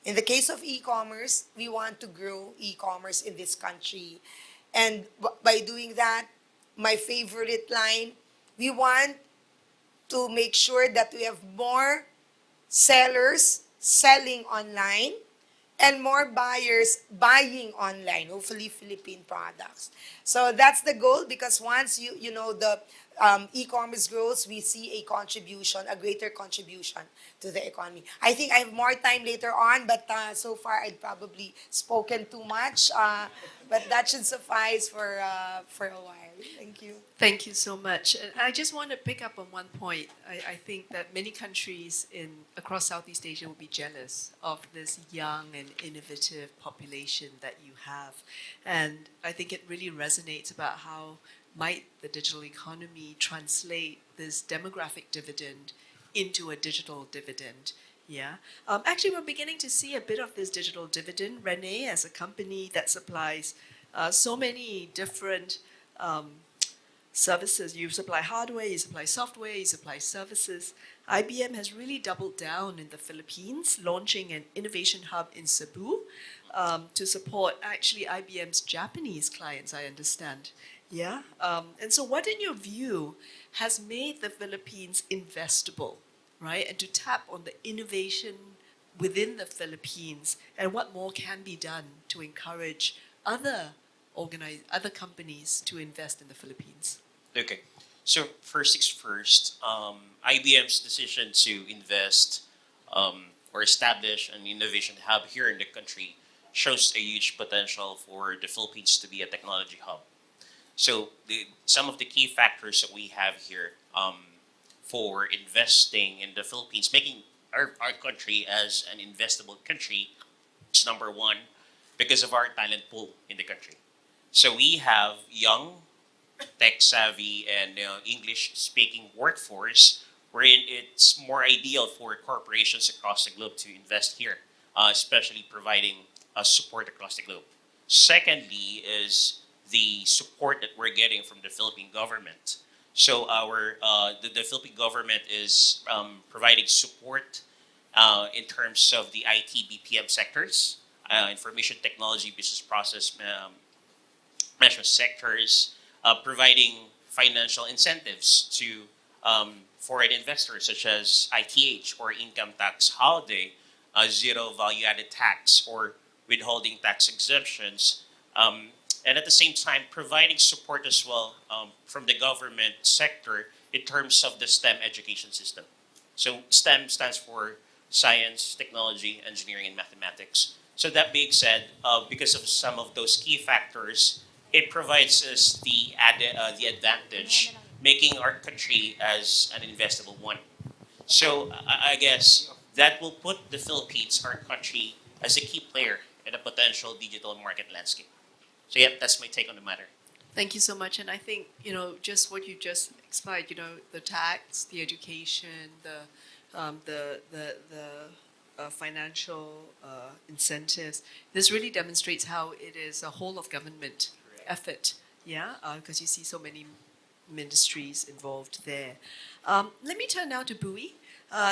Speaker 5: In the case of e-commerce, we want to grow e-commerce in this country. And by doing that, my favorite line, we want to make sure that we have more sellers selling online and more buyers buying online, hopefully Philippine products. So that's the goal, because once the e-commerce grows, we see a greater contribution to the economy. I think I have more time later on, but so far I'd probably spoken too much. But that should suffice for a while. Thank you.
Speaker 2: Thank you so much. And I just want to pick up on one point. I think that many countries across Southeast Asia will be jealous of this young and innovative population that you have. And I think it really resonates about how might the digital economy translate this demographic dividend into a digital dividend. Yeah. Actually, we're beginning to see a bit of this digital dividend. Renee, as a company that supplies so many different services. You supply hardware, you supply software, you supply services. IBM has really doubled down in the Philippines, launching an innovation hub in Cebu to support actually IBM's Japanese clients, I understand. Yeah. And so what in your view has made the Philippines investable, right? And to tap on the innovation within the Philippines, and what more can be done to encourage other companies to invest in the Philippines?
Speaker 6: Okay, so first things first, IBM's decision to invest or establish an innovation hub here in the country shows a huge potential for the Philippines to be a technology hub. So some of the key factors that we have here for investing in the Philippines, making our country as an investable country, is number one, because of our talent pool in the country. So we have young, tech-savvy, and English-speaking workforce, wherein it's more ideal for corporations across the globe to invest here, especially providing support across the globe. Secondly is the support that we're getting from the Philippine government. So the Philippine government is providing support in terms of the IT BPM sectors, information technology, business process management sectors, providing financial incentives to foreign investors such as ITH or income tax holiday, zero value added tax or withholding tax exemptions, and at the same time providing support as well from the government sector in terms of the STEM education system. So STEM stands for science, technology, engineering, and mathematics. So that being said, because of some of those key factors, it provides us the advantage, making our country as an investable one. So I guess that will put the Philippines, our country, as a key player in a potential digital market landscape. So yeah, that's my take on the matter.
Speaker 2: Thank you so much. And I think, just what you just explained, the tax, the education, the financial incentives, this really demonstrates how it is a whole of government effort. Yeah, because you see so many ministries involved there. Let me turn now to Bui.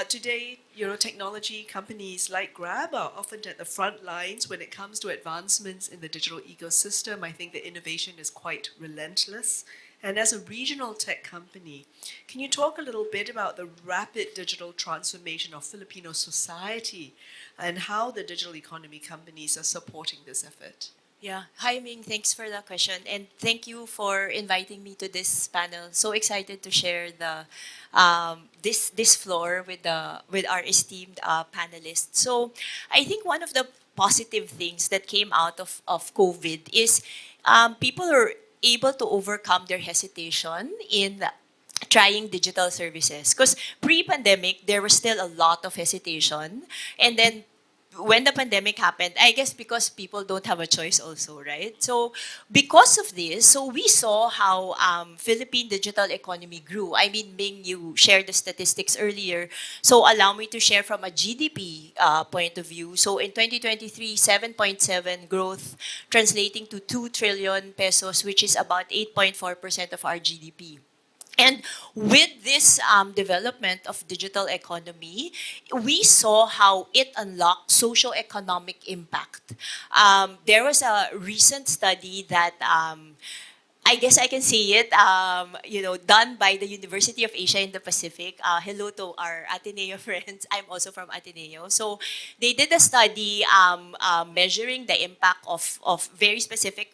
Speaker 2: Today, technology companies like Grab are often at the front lines when it comes to advancements in the digital ecosystem. I think the innovation is quite relentless. And as a regional tech company, can you talk a little bit about the rapid digital transformation of Filipino society and how the digital economy companies are supporting this effort?
Speaker 7: Yeah. Hi, Ming. Thanks for the question. And thank you for inviting me to this panel. So excited to share the this floor with our esteemed panelists. So I think one of the positive things that came out of COVID is people are able to overcome their hesitation in trying digital services. Because pre-pandemic, there was still a lot of hesitation. And then when the pandemic happened, I guess because people don't have a choice also, right? So because of this, so we saw how Philippine digital economy grew. I mean, Ming, you shared the statistics earlier. So allow me to share from a GDP point of view. So in 2023, 7.7 growth translating to 2 trillion pesos, which is about 8.4% of our GDP. And with this development of digital economy, we saw how it unlocked socio-economic impact. There was a recent study that I guess I can say it, done by the University of Asia in the Pacific. Hello to our Ateneo friends. I'm also from Ateneo. So they did a study measuring the impact of very specific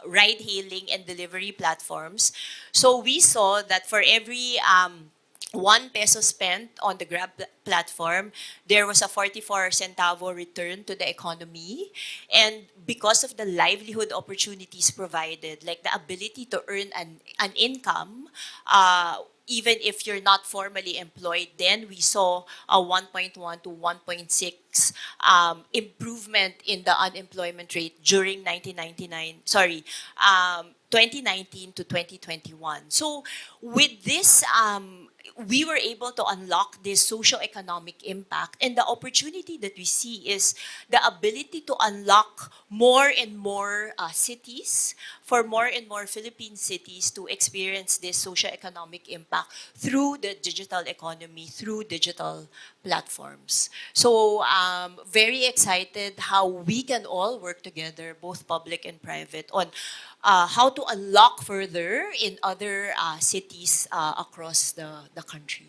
Speaker 7: ride-hailing and delivery platforms. So we saw that for every 1 peso spent on the Grab platform, there was a 44 centavo return to the economy. And because of the livelihood opportunities provided, like the ability to earn an income, even if you're not formally employed, then we saw a 1.1 to 1.6 improvement in the unemployment rate during 2019 to 2021. So with this, we were able to unlock this socio-economic impact. And the opportunity that we see is the ability to unlock more and more cities, for more and more Philippine cities to experience this socio-economic impact through the digital economy, through digital platforms. So very excited how we can all work together, both public and private, on how to unlock further in other cities across the country.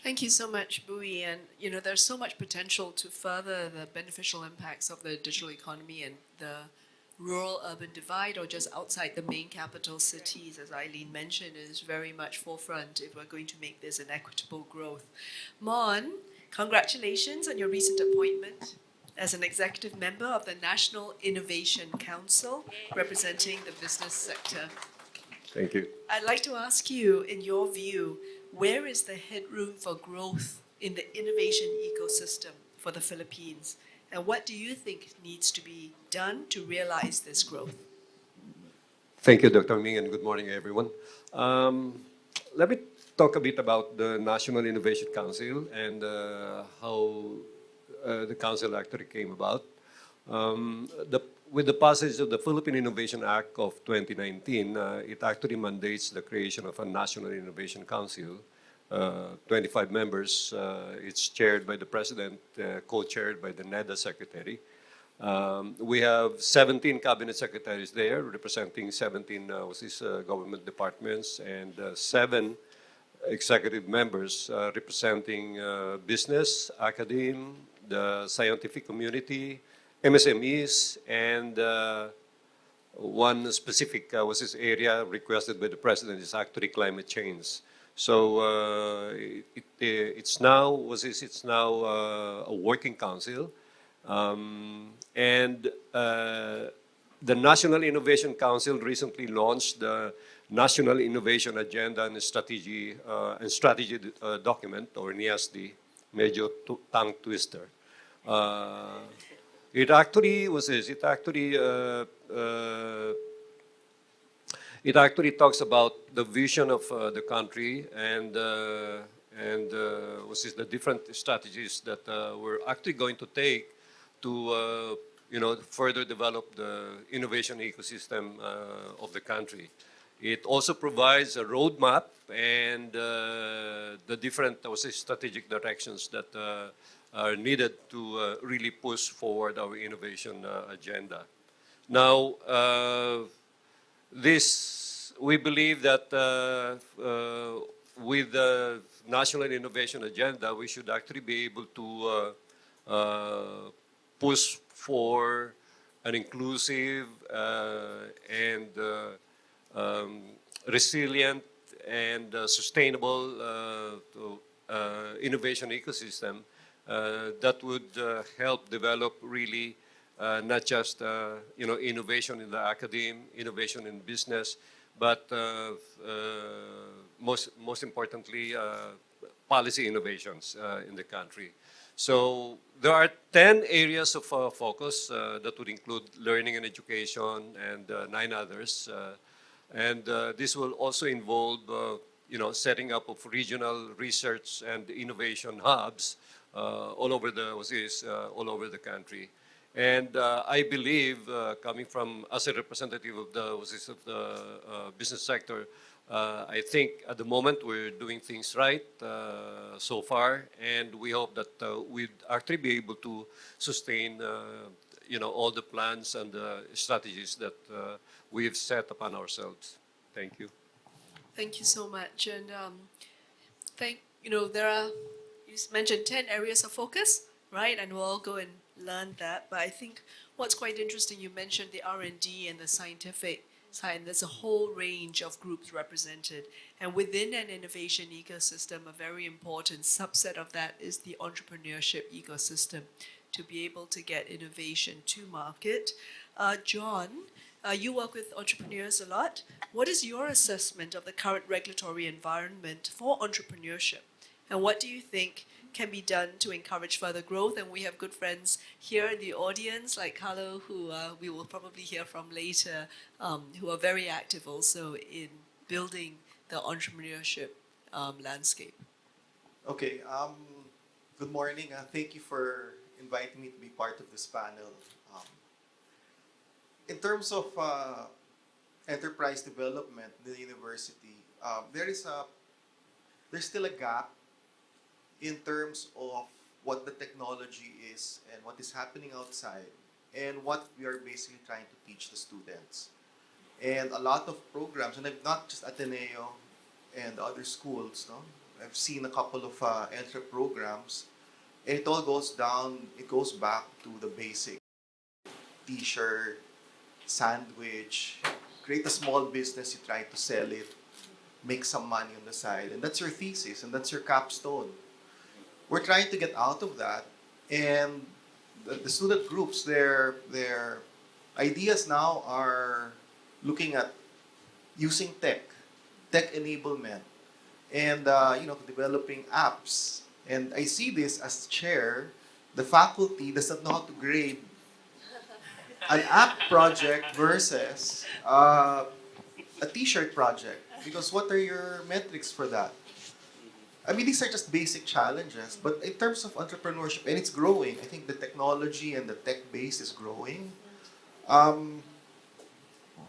Speaker 2: Thank you so much, Bui. And there's so much potential to further the beneficial impacts of the digital economy and the rural-urban divide, or just outside the main capital cities, as Eileen mentioned, is very much forefront if we're going to make this an equitable growth. Mon, congratulations on your recent appointment as an executive member of the National Innovation Council, representing the business sector.
Speaker 8: Thank you.
Speaker 2: I'd like to ask you, in your view, where is the headroom for growth in the innovation ecosystem for the Philippines? And what do you think needs to be done to realize this growth?
Speaker 8: Thank you, Dr. Ming, and good morning, everyone. Let me talk a bit about the National Innovation Council and how the council actually came about. With the passage of the Philippine Innovation Act of 2019, it actually mandates the creation of a National Innovation Council, 25 members. It's chaired by the President, co-chaired by the NEDA Secretary. We have 17 cabinet secretaries there representing 17 government departments and 7 executive members representing business, academe, the scientific community, MSMEs, and one specific area requested by the president is actually climate change. So it's now a working council, and the National Innovation Council recently launched the National Innovation Agenda and Strategy Document, or NIASD, major tongue twister. It actually was this. It actually talks about the vision of the country and was this the different strategies that we're actually going to take to further develop the innovation ecosystem of the country. It also provides a roadmap and the different strategic directions that are needed to really push forward our innovation agenda. Now, we believe that with the National Innovation Agenda, we should actually be able to push for an inclusive and resilient and sustainable innovation ecosystem that would help develop really not just innovation in the academe, innovation in business, but most importantly, policy innovations in the country. So there are 10 areas of focus that would include learning and education and 9 others. And this will also involve setting up of regional research and innovation hubs all over the country. And I believe, coming from as a representative of the business sector, I think at the moment we're doing things right so far, and we hope that we'd actually be able to sustain, all the plans and the strategies that we've set upon ourselves. Thank you.
Speaker 2: Thank you so much. And you mentioned 10 areas of focus, right? And we'll all go and learn that. But I think what's quite interesting, you mentioned the R&D and the scientific side. There's a whole range of groups represented. And within an innovation ecosystem, a very important subset of that is the entrepreneurship ecosystem, to be able to get innovation to market. John, you work with entrepreneurs a lot. What is your assessment of the current regulatory environment for entrepreneurship? And what do you think can be done to encourage further growth? And we have good friends here in the audience, like Carlo, who we will probably hear from later, who are very active also in building the entrepreneurship landscape.
Speaker 9: Okay, good morning. Thank you for inviting me to be part of this panel. In terms of enterprise development in the university, there's still a gap in terms of what the technology is and what is happening outside and what we are basically trying to teach the students. And a lot of programs, and I've not just Ateneo and other schools, no? I've seen a couple of entry programs, and it all goes back to the basic t-shirt, sandwich, create a small business, you try to sell it, make some money on the side, and that's your thesis, and that's your capstone. We're trying to get out of that, and the student groups, their ideas now are looking at using tech enablement, and developing apps. And I see this as chair. The faculty does not know how to grade an app project versus a t-shirt project, because what are your metrics for that? I mean, these are just basic challenges, but in terms of entrepreneurship, and it's growing, I think the technology and the tech base is growing.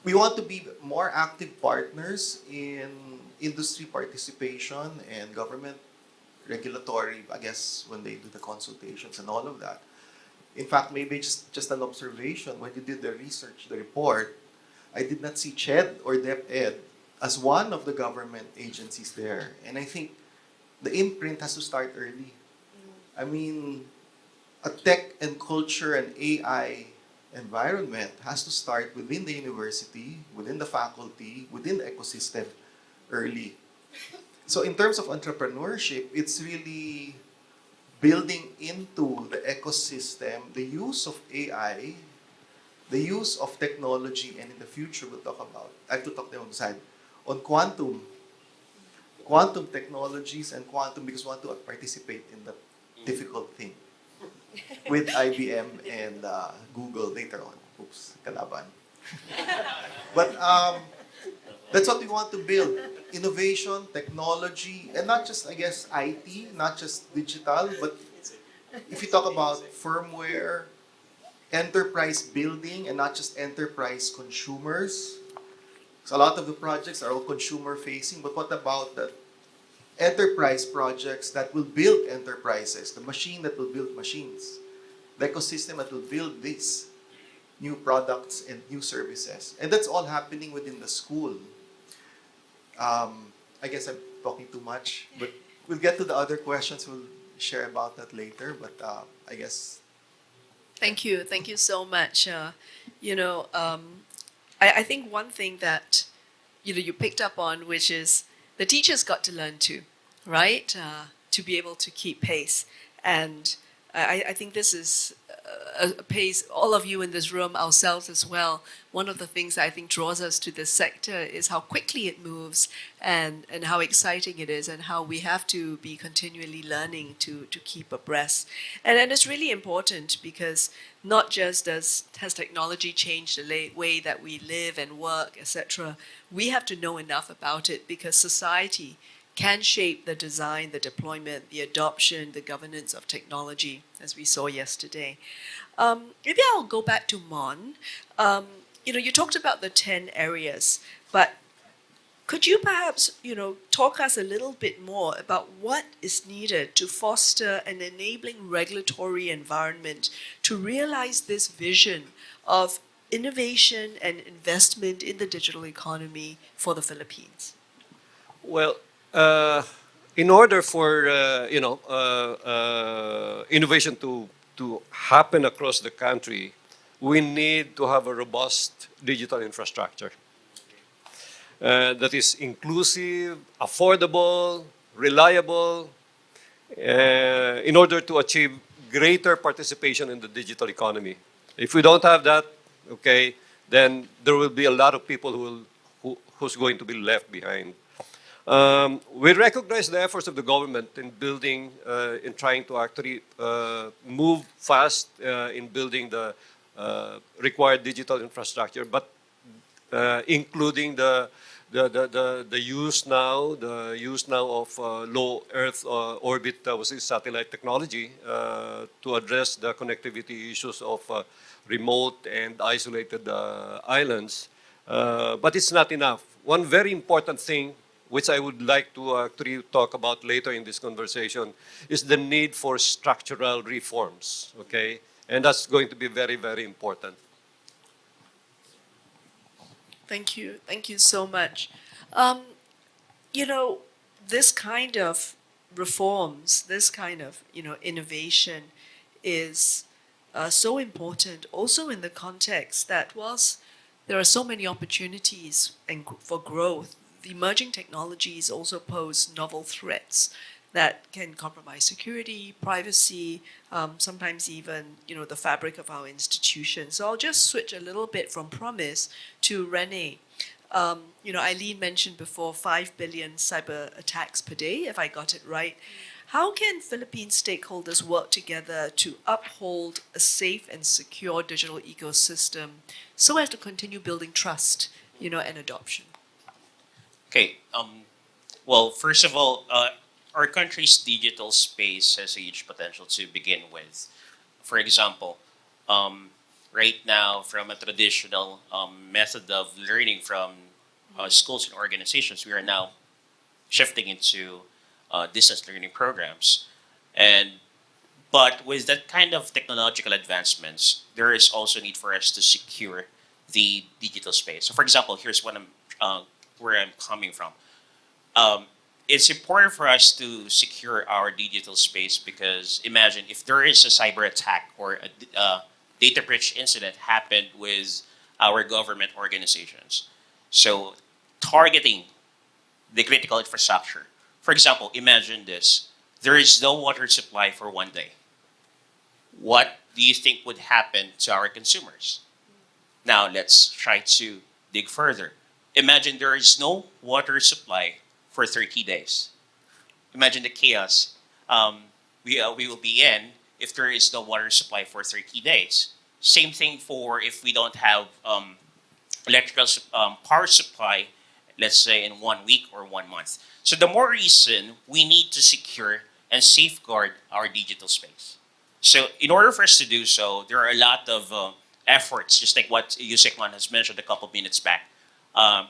Speaker 9: We want to be more active partners in industry participation and government regulatory, I guess, when they do the consultations and all of that. In fact, maybe just an observation, when you did the research, the report, I did not see CHED or DepEd as one of the government agencies there. And I think the imprint has to start early. I mean, a tech and culture and AI environment has to start within the university, within the faculty, within the ecosystem early. So in terms of entrepreneurship, it's really building into the ecosystem the use of AI, the use of technology, and in the future we'll talk about, I have to talk them on the side, on quantum technologies and quantum, because we want to participate in that difficult thing with IBM and Google later on. Oops, kalaban. But that's what we want to build. Innovation, technology, and not just, I guess, IT, not just digital, but if you talk about firmware, enterprise building, and not just enterprise consumers. So a lot of the projects are all consumer facing, but what about the enterprise projects that will build enterprises, the machine that will build machines, the ecosystem that will build these new products and new services. And that's all happening within the school. I guess I'm talking too much, but we'll get to the other questions. We'll share about that later, but I guess.
Speaker 2: Thank you. Thank you so much. I think one thing that you picked up on, which is the teachers got to learn too, right? To be able to keep pace. And I think this is a pace, all of you in this room, ourselves as well. One of the things that I think draws us to this sector is how quickly it moves and how exciting it is and how we have to be continually learning to keep abreast. And it's really important because not just has technology changed the way that we live and work, etc., we have to know enough about it because society can shape the design, the deployment, the adoption, the governance of technology, as we saw yesterday. Maybe I'll go back to Mon. You talked about the 10 areas, but could you perhaps, talk us a little bit more about what is needed to foster an enabling regulatory environment to realize this vision of innovation and investment in the digital economy for the Philippines?
Speaker 8: Well, in order for innovation to happen across the country, we need to have a robust digital infrastructure that is inclusive, affordable, reliable, in order to achieve greater participation in the digital economy. If we don't have that, okay, then there will be a lot of people who's going to be left behind. We recognize the efforts of the government in building, in trying to actually move fast in building the required digital infrastructure, but including the use now of low Earth orbit satellite technology to address the connectivity issues of remote and isolated islands. But it's not enough. One very important thing which I would like to actually talk about later in this conversation, is the need for structural reforms, okay? And that's going to be very, very important.
Speaker 2: Thank you. Thank you so much. This kind of reforms, this kind of, innovation is so important also in the context that whilst there are so many opportunities for growth, the emerging technologies also pose novel threats that can compromise security, privacy, sometimes even the fabric of our institutions. So I'll just switch a little bit from promise to Renee. Eileen mentioned before 5 billion cyber attacks per day, if I got it right. How can Philippine stakeholders work together to uphold a safe and secure digital ecosystem so as to continue building trust, and adoption?
Speaker 6: Okay. Well, first of all, our country's digital space has a huge potential to begin with. For example, right now, from a traditional method of learning from schools and organizations, we are now shifting into distance learning programs. But with that kind of technological advancements, there is also need for us to secure the digital space. So, for example, here's what where I'm coming from. Um, it's important for us to secure our digital space because imagine if there is a cyber attack or a data breach incident happened with our government organizations. So, targeting the critical infrastructure. For example, imagine this: there is no water supply for one day. What do you think would happen to our consumers? Now let's try to dig further. Imagine there is no water supply for 30 days. Imagine the chaos we will be in if there is no water supply for 30 days. Same thing for if we don't have electrical power supply, let's say in 1 week or 1 month. So the more reason we need to secure and safeguard our digital space. So in order for us to do so, there are a lot of efforts, just like what Yusekman has mentioned a couple minutes back, um,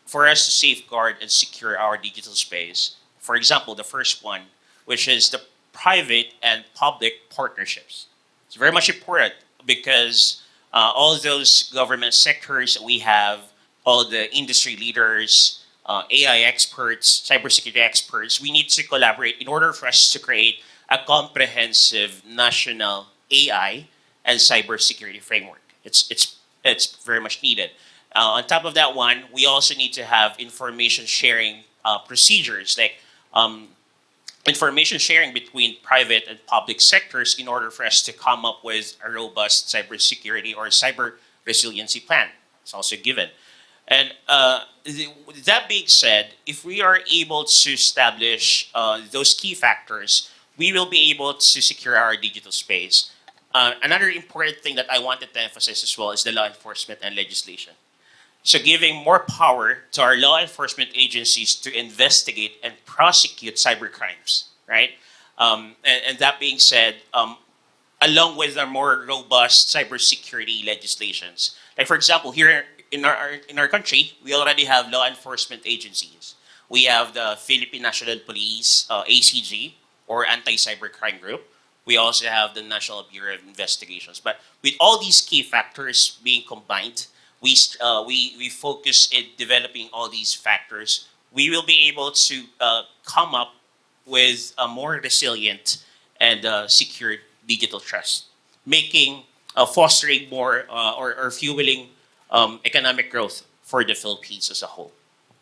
Speaker 6: for us to safeguard and secure our digital space. For example, the first one, which is the private and public partnerships. It's very much important because all those government sectors that we have, all the industry leaders, AI experts, cybersecurity experts, we need to collaborate in order for us to create a comprehensive national AI and cybersecurity framework. It's very much needed. On top of that one, we also need to have information sharing procedures like um, information sharing between private and public sectors in order for us to come up with a robust cybersecurity or cyber resiliency plan. It's also given. And that being said, if we are able to establish those key factors, we will be able to secure our digital space. Another important thing that I wanted to emphasize as well is the law enforcement and legislation. So giving more power to our law enforcement agencies to investigate and prosecute cyber crimes, right? And that being said, along with our more robust cybersecurity legislations. Like for example, here in our country, we already have law enforcement agencies. We have the Philippine National Police, ACG, or Anti-Cybercrime Group. We also have the National Bureau of Investigations. But with all these key factors being combined, we focus in developing all these factors. We will be able to come up with a more resilient and secure digital trust, making fostering more or fueling economic growth for the Philippines as a whole.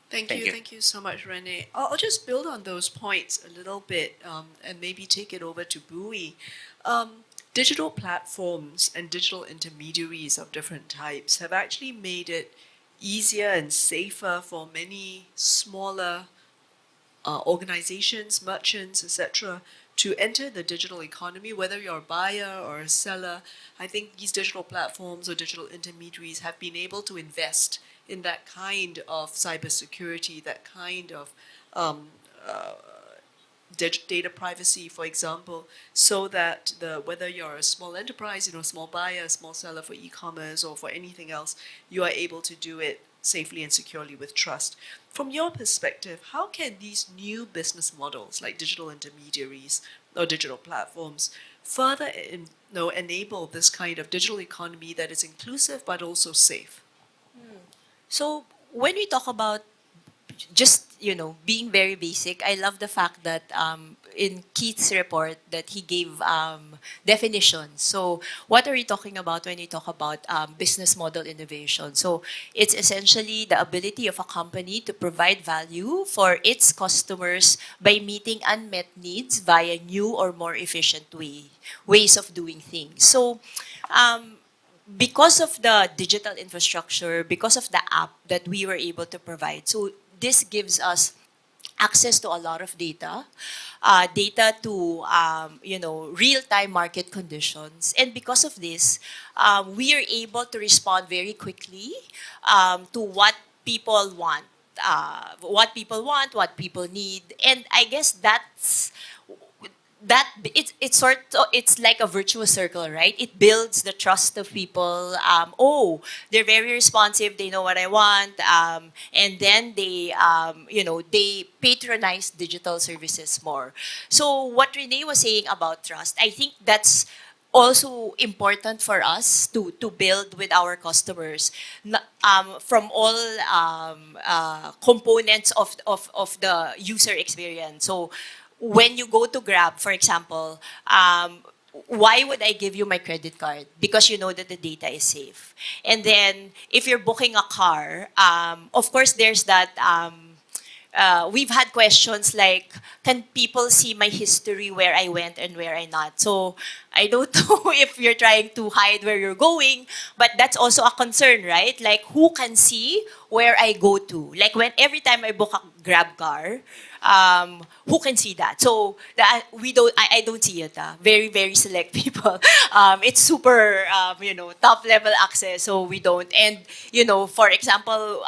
Speaker 2: Thank
Speaker 6: Thank
Speaker 2: you,
Speaker 6: you.
Speaker 2: thank you so much, Rene. I'll just build on those points a little bit and maybe take it over to Bui. Digital platforms and digital intermediaries of different types have actually made it easier and safer for many smaller organizations, merchants, etc., to enter the digital economy, whether you're a buyer or a seller. I think these digital platforms or digital intermediaries have been able to invest in that kind of cybersecurity, that kind of um, uh, data privacy, for example, so that whether you're a small enterprise, a small buyer, a small seller for e-commerce or for anything else, you are able to do it safely and securely with trust. From your perspective, how can these new business models like digital intermediaries or digital platforms further enable this kind of digital economy that is inclusive but also safe?
Speaker 7: So when we talk about just being very basic, I love the fact that in Keith's report that he gave definitions. So what are we talking about when we talk about business model innovation? So it's essentially the ability of a company to provide value for its customers by meeting unmet needs via new or more efficient ways of doing things. So um, because of the digital infrastructure, because of the app that we were able to provide, so this gives us access to a lot of data, data to real-time market conditions, and because of this, we are able to respond very quickly to what people want, what people need, and I guess that it's like a virtuous circle, right? It builds the trust of people. Oh, they're very responsive, they know what I want, and then they patronize digital services more. So what Renee was saying about trust, I think that's also important for us to build with our customers, from all components of the user experience. So when you go to Grab, for example, why would I give you my credit card? Because you know that the data is safe. And then if you're booking a car, of course there's that. We've had questions like, can people see my history where I went and where I not? So I don't know if you're trying to hide where you're going, but that's also a concern, right? Like, who can see where I go to? Like, when every time I book a Grab car, who can see that? So that we don't, I don't see it. Very very select people. It's super top level access, so we don't. And for example,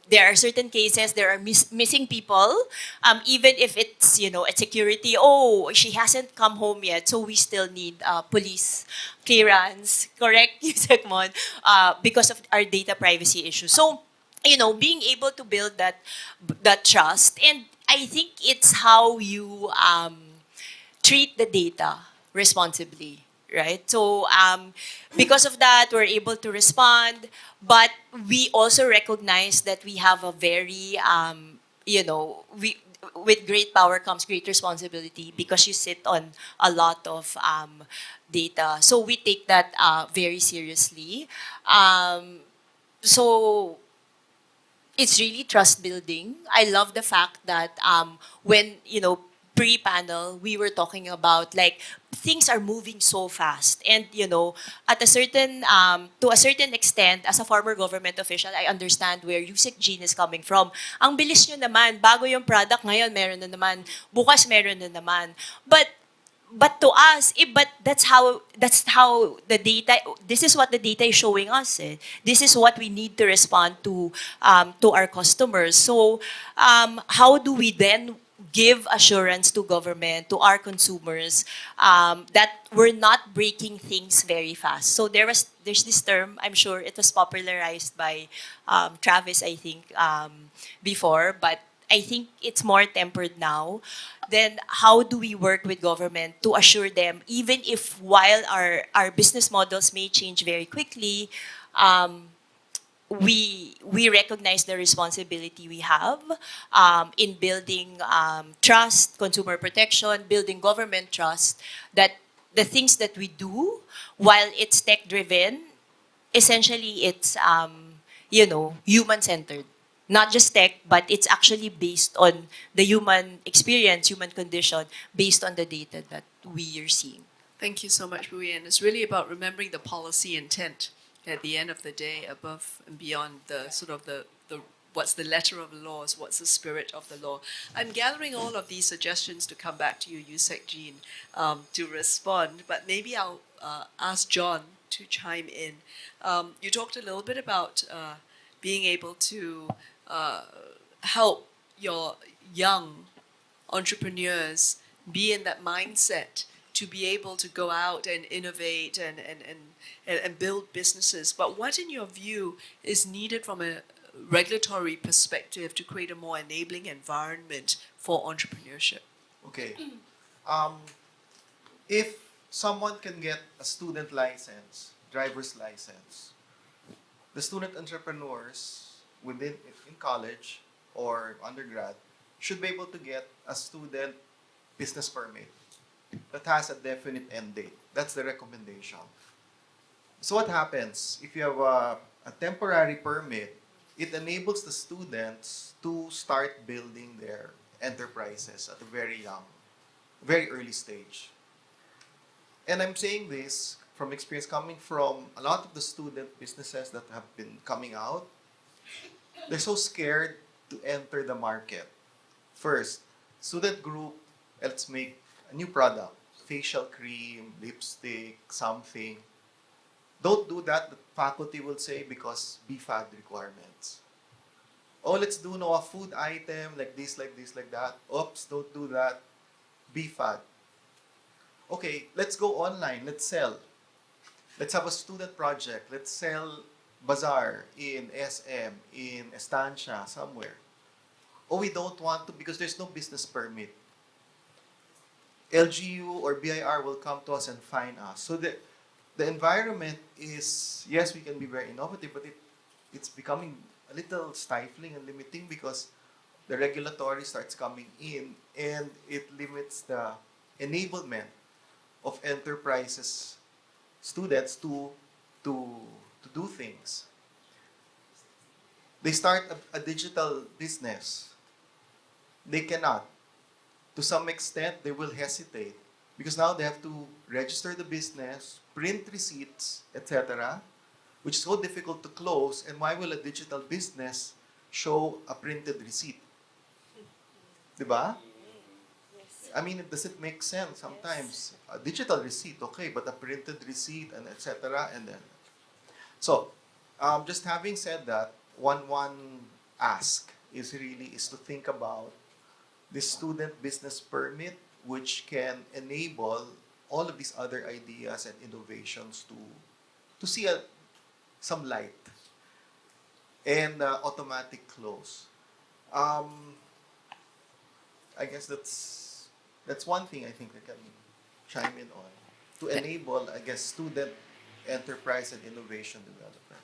Speaker 7: there are certain cases there are missing people, even if it's a security. Oh, she hasn't come home yet, so we still need police clearance. Correct, Yusek Mon, because of our data privacy issues. So being able to build that trust, and I think it's how you treat the data responsibly, right? So because of that, we're able to respond, but we also recognize that we have a very, we with great power comes great responsibility, because you sit on a lot of data. So we take that very seriously. So it's really trust building. I love the fact that when pre-panel we were talking about, like, things are moving so fast, and at a certain to a certain extent, as a former government official, I understand where Yusek Jean is coming from. Ang bilis nyo naman, bago yung product ngayon, meron na naman, bukas meron na naman. But to us, but that's how the data. This is what the data is showing us. This is what we need to respond to our customers. So, how do we then give assurance to government, to our consumers, that we're not breaking things very fast? So there's this term. I'm sure it was popularized by Travis, I think, before, but I think it's more tempered now. Then how do we work with government to assure them, even if while our business models may change very quickly, we recognize the responsibility we have in building trust, consumer protection, building government trust, that the things that we do, while it's tech driven, essentially it's human centered, not just tech, but it's actually based on the human experience, human condition, based on the data that we are seeing.
Speaker 2: Thank you so much, Bui. And it's really about remembering the policy intent at the end of the day, above and beyond the sort of the what's the letter of the laws, what's the spirit of the law. I'm gathering all of these suggestions to come back to you, Yusek Jean, to respond, but maybe I'll ask John to chime in. You talked a little bit about being able to help your young entrepreneurs be in that mindset to be able to go out and innovate and build businesses. But what, in your view, is needed from a regulatory perspective to create a more enabling environment for entrepreneurship?
Speaker 9: Okay. Um, if someone can get a student license, driver's license, the student entrepreneurs within in college or undergrad should be able to get a student business permit that has a definite end date. That's the recommendation. So what happens if you have a temporary permit? It enables the students to start building their enterprises at a very young, very early stage. And I'm saying this from experience coming from a lot of the student businesses that have been coming out. They're so scared to enter the market. First, student group, let's make a new product, facial cream, lipstick, something. Don't do that, the faculty will say, because BFAD requirements. Oh, let's do now a food item like this, like this, like that. Oops, don't do that. BFAD. okay, let's go online, let's sell. Let's have a student project. Let's sell bazaar in SM, in Estancia, somewhere. Oh, we don't want to because there's no business permit. LGU or BIR will come to us and fine us. So the environment is, yes, we can be very innovative, but it's becoming a little stifling and limiting because the regulatory starts coming in and it limits the enablement of enterprises, students to to do things. They start a digital business. They cannot. To some extent, they will hesitate because now they have to register the business, print receipts, etc., which is so difficult to close. And why will a digital business show a printed receipt? Diba? I mean, does it make sense sometimes? A digital receipt, okay, but a printed receipt and etc. And then, so, just having said that, one ask is to think about the student business permit, which can enable all of these other ideas and innovations to see some light and automatic close. Um, I guess that's one thing I think I can chime in on to enable, I guess, student enterprise and innovation development.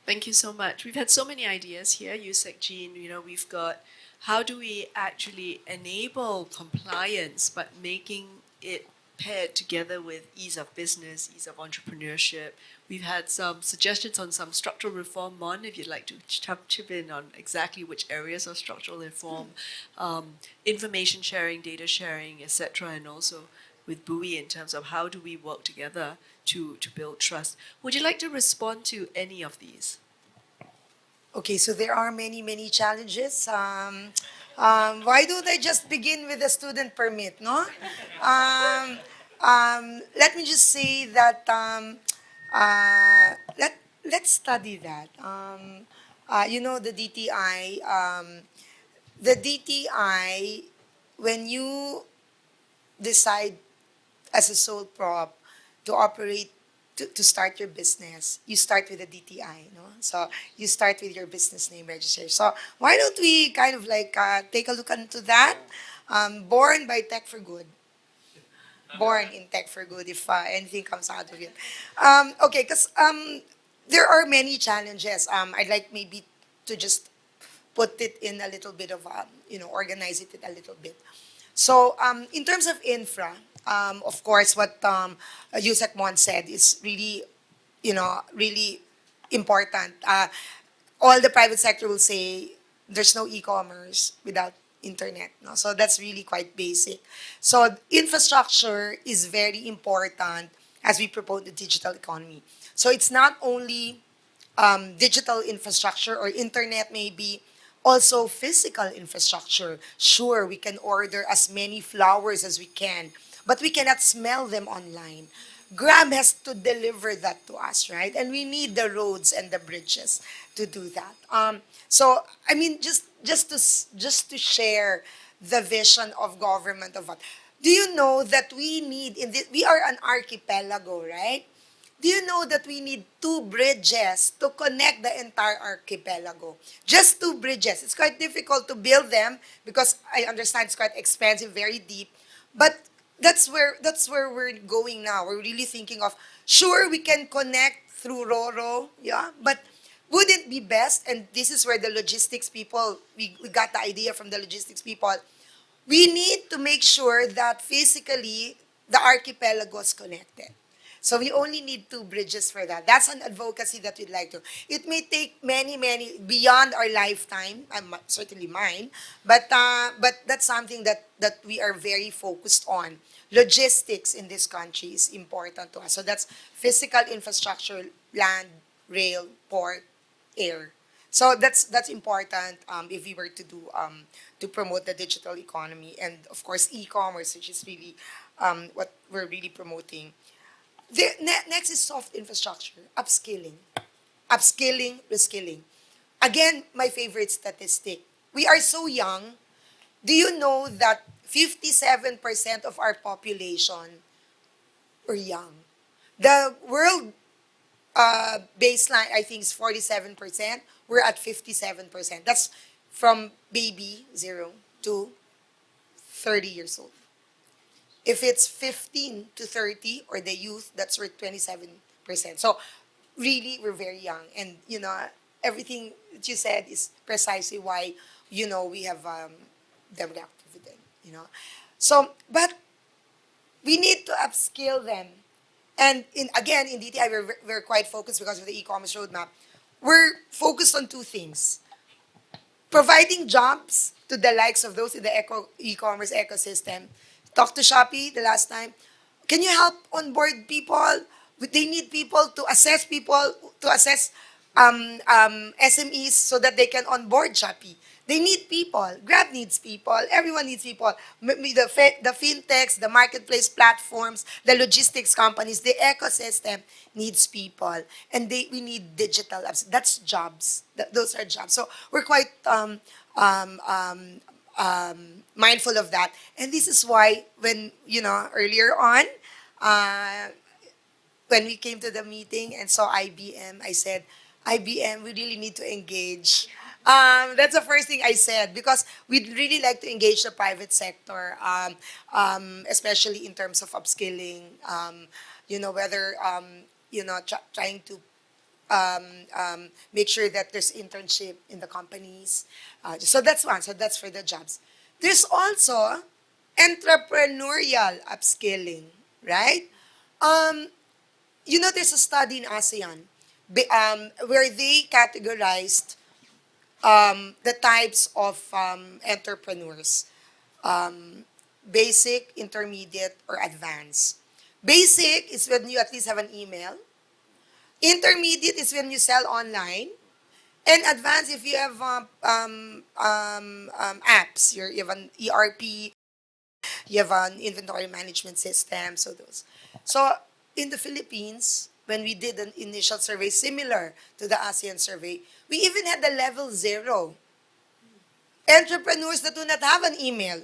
Speaker 2: Thank you so much. We've had so many ideas here. USEC Jean, we've got how do we actually enable compliance, but making it paired together with ease of business, ease of entrepreneurship. We've had some suggestions on some structural reform. Mon, if you'd like to chip in on exactly which areas of structural reform, information sharing, data sharing, etc., and also with Bui in terms of how do we work together to build trust. Would you like to respond to any of these?
Speaker 5: Okay, so there are many, many challenges. Why don't I just begin with the student permit, no? Let me just say that let's study that. The DTI. The DTI, when you decide as a sole prop to operate to start your business, you start with a DTI, no? So you start with your business name register. So why don't we kind of like take a look into that? Born by Tech for Good. Born in Tech for Good, if anything comes out of it. Okay, because there are many challenges. I'd like maybe to just put it in a little bit of, organize it a little bit. So, in terms of infra, of course, what Yusek Mon said is really, really important. All the private sector will say there's no e-commerce without internet. No? So that's really quite basic. So infrastructure is very important as we promote the digital economy. So it's not only digital infrastructure or internet maybe, also physical infrastructure. Sure, we can order as many flowers as we can, but we cannot smell them online. Grab has to deliver that to us, right? And we need the roads and the bridges to do that. So I mean, just to share the vision of government of what. Do you know that we are an archipelago, right? Do you know that we need two bridges to connect the entire archipelago? Just two bridges. It's quite difficult to build them because I understand it's quite expensive, very deep. But that's where we're going now. We're really thinking of, sure, we can connect through Roro, yeah, but would it be best? And this is where the logistics people, we got the idea from the logistics people. We need to make sure that physically the archipelago is connected. So we only need two bridges for that. That's an advocacy that we'd like to. It may take many, many beyond our lifetime, certainly mine, but that's something that we are very focused on. Logistics in this country is important to us. So that's physical infrastructure, land, rail, port, air. So that's important if we were to promote the digital economy and of course e-commerce, which is really what we're really promoting. Next is soft infrastructure, upskilling. Upskilling, reskilling. Again, my favorite statistic. We are so young. Do you know that 57% of our population we're young. The world baseline, I think, is 47%. We're at 57%. That's from baby, 0 to 30 years old. If it's 15 to 30 or the youth, that's where 27%. So really, we're very young. And, everything that you said is precisely why, we have demographic dividend, So, but we need to upskill them. And again, in DTI, we're quite focused because of the e-commerce roadmap. We're focused on two things: providing jobs to the likes of those in the e-commerce ecosystem. Talked to Shopee the last time. Can you help onboard people? They need people to assess SMEs so that they can onboard Shopee. They need people. Grab needs people. Everyone needs people. The fintechs, the marketplace platforms, the logistics companies, the ecosystem needs people, and we need digital apps. That's jobs. Those are jobs. So we're quite um, um, mindful of that, and this is why when earlier on. When we came to the meeting and saw IBM, I said, IBM, we really need to engage. That's the first thing I said because we'd really like to engage the private sector, especially in terms of upskilling, whether, trying to make sure that there's internship in the companies. So that's one. So that's for the jobs. There's also entrepreneurial upskilling, right? Um, there's a study in ASEAN where they categorized the types of entrepreneurs: basic, intermediate, or advanced. Basic is when you at least have an email. Intermediate is when you sell online. And advanced if you have apps. You have an ERP, you have an inventory management system, so those. So in the Philippines, when we did an initial survey similar to the ASEAN survey, we even had the level 0. Entrepreneurs that do not have an email.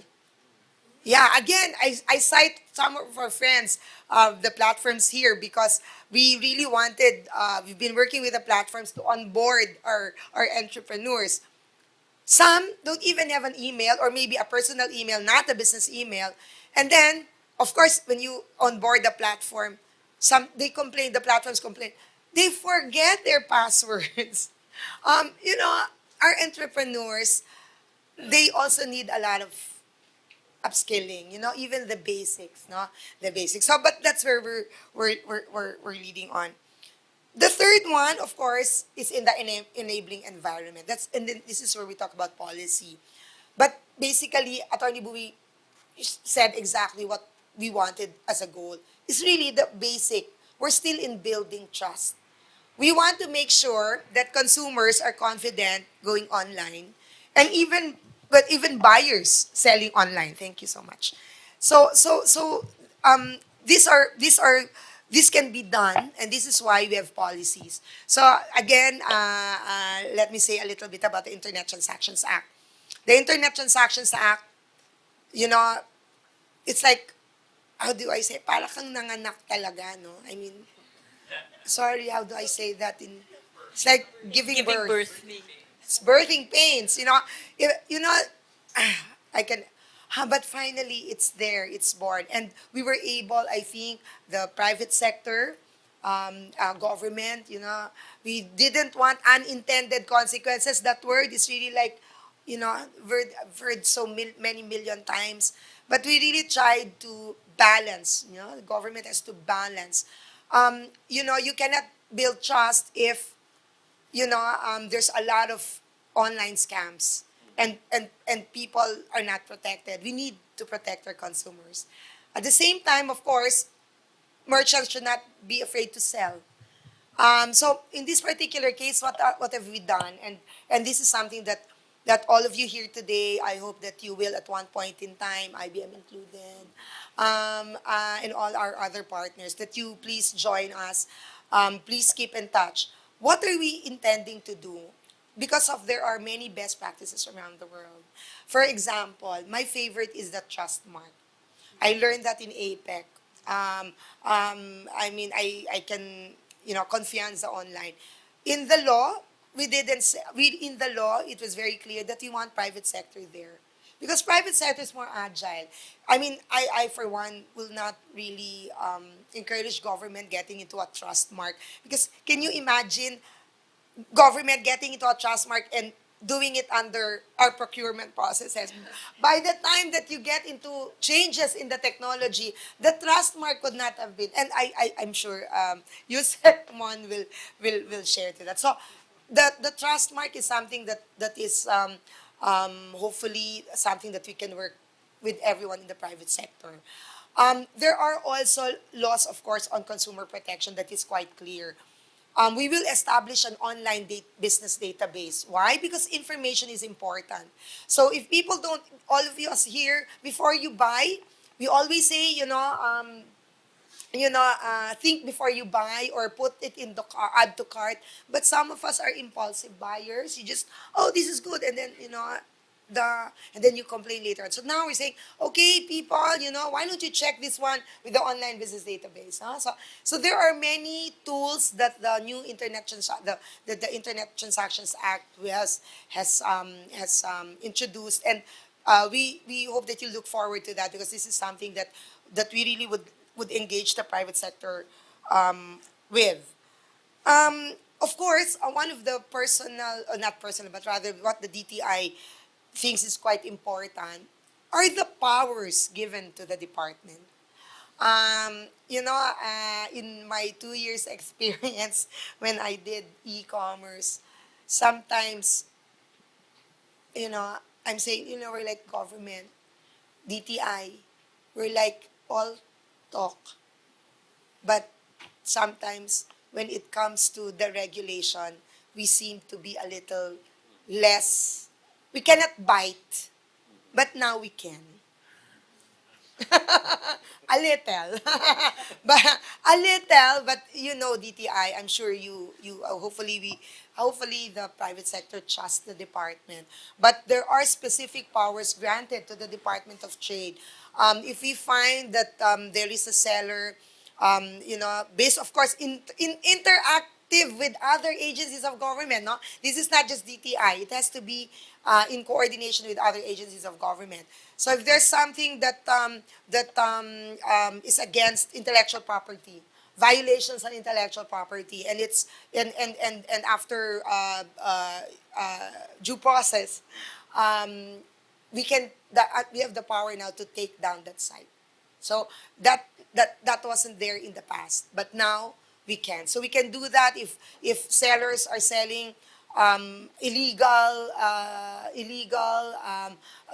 Speaker 5: Yeah, again, I cite some of our friends, the platforms here, because we really wanted, we've been working with the platforms to onboard our entrepreneurs. Some don't even have an email or maybe a personal email, not a business email. And then, of course, when you onboard the platform, the platforms complain, they forget their passwords. Our entrepreneurs, they also need a lot of upskilling, even the basics, no? The basics. So, but that's where we're leading on. The third one, of course, is in the enabling environment. And then this is where we talk about policy. But basically, Attorney Bui said exactly what we wanted as a goal. It's really the basic. We're still in building trust. We want to make sure that consumers are confident going online, and even buyers selling online. Thank you so much. So this can be done, and this is why we have policies. So again, let me say a little bit about the Internet Transactions Act. The Internet Transactions Act, you know, it's like, how do I say, para kang nanganak talaga, no? I mean, sorry, how do I say that in, it's like giving birth. It's birthing pains, I can, but finally it's there, it's born. And we were able, I think, the private sector, government, we didn't want unintended consequences. That word is really like, I've heard so many million times. But we really tried to balance, the government has to balance. You cannot build trust if there's a lot of online scams and people are not protected. We need to protect our consumers. At the same time, of course, merchants should not be afraid to sell. So in this particular case, what have we done? And this is something that all of you here today, I hope that you will at one point in time, IBM included, and all our other partners, that you please join us. Please keep in touch. What are we intending to do? Because there are many best practices around the world. For example, my favorite is the trust mark. I learned that in APEC. I can, confianza online. In the law, in the law, it was very clear that we want private sector there. Because private sector is more agile. I for one, will not really encourage government getting into a trust mark. Because can you imagine government getting into a trust mark and doing it under our procurement processes? By the time that you get into changes in the technology, the trust mark could not have been. And I'm sure Yusef Mon will share to that. So the trust mark is something that is hopefully something that we can work with everyone in the private sector. There are also laws, of course, on consumer protection that is quite clear. We will establish an online business database. Why? Because information is important. So if people don't, all of us here, before you buy, we always say, think before you buy or put it in the car, add to cart. But some of us are impulsive buyers. You just, oh, this is good, and then and then you complain later on. So now we're saying, okay, people, why don't you check this one with the online business database? Huh? So there are many tools that the new the Internet Transactions Act has introduced, and we hope that you look forward to that, because this is something that we really would engage the private sector with. Of course, one of the not personal, but rather what the DTI thinks is quite important are the powers given to the department. In my 2 years experience when I did e-commerce, sometimes, I'm saying, we're like government, DTI, we're like all talk. But sometimes when it comes to the regulation, we seem to be a little less, we cannot bite, but now we can. A little. But a little, but DTI, I'm sure hopefully the private sector trusts the department. But there are specific powers granted to the Department of Trade. If we find that there is a seller, based, of course, in interactive with other agencies of government, no? This is not just DTI. It has to be in coordination with other agencies of government. So if there's something that is against intellectual property, violations on intellectual property, and it's and after due process, we have the power now to take down that site. So that wasn't there in the past, but now we can. So we can do that if sellers are selling illegal,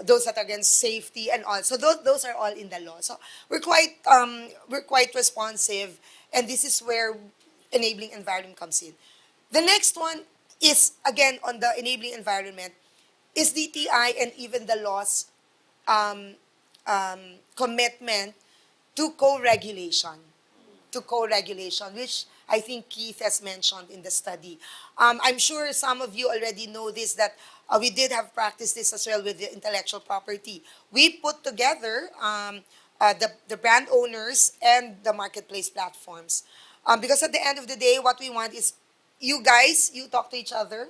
Speaker 5: those that are against safety and all. So those are all in the law. So we're quite responsive, and this is where enabling environment comes in. The next one is again on the enabling environment is DTI and even the law's commitment to co-regulation, which I think Keith has mentioned in the study. I'm sure some of you already know this, that we did have practiced this as well with the intellectual property. We put together the brand owners and the marketplace platforms. Because at the end of the day, what we want is you guys, you talk to each other,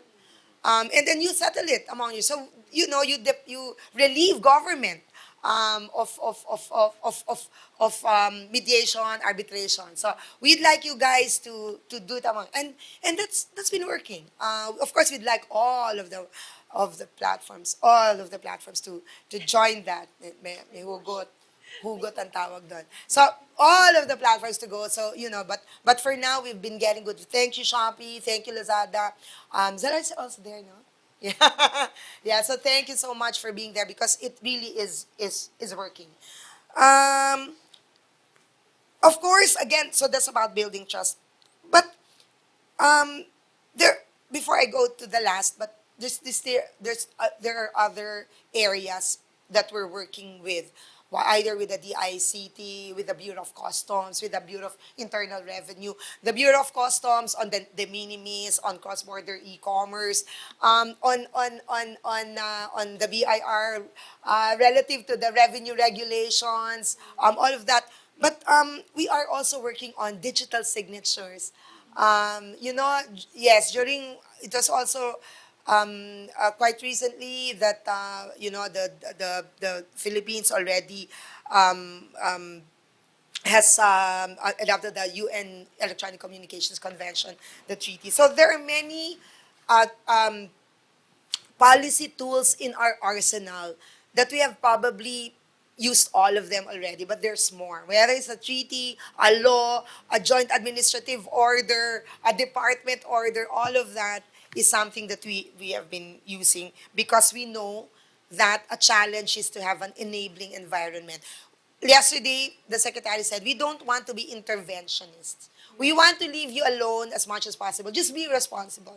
Speaker 5: and then you settle it among you. So, you relieve government of mediation, arbitration. So we'd like you guys to do it among, and that's been working. Of course, we'd like all of the platforms to join that. May hugot ang tawag doon. So all of the platforms to go. So but for now we've been getting good. Thank you Shopee, thank you Lazada. Zara is also there, no? Yeah, yeah. So thank you so much for being there, because it really is working. Um, of course, again, so that's about building trust. But um, there, before I go to the last, but there are other areas that we're working with, either with the DICT, with the Bureau of Customs, with the Bureau of Internal Revenue, the Bureau of Customs on the de minimis, on cross-border e-commerce, on the BIR relative to the revenue regulations, all of that. But we are also working on digital signatures. Yes, during it was also quite recently that the Philippines already um, um, has adopted the UN Electronic Communications Convention, the treaty. So there are many uh, um, policy tools in our arsenal that we have probably used all of them already, but there's more. Whether it's a treaty, a law, a joint administrative order, a department order, all of that is something that we have been using because we know that a challenge is to have an enabling environment. Yesterday, the secretary said, we don't want to be interventionists. We want to leave you alone as much as possible. Just be responsible.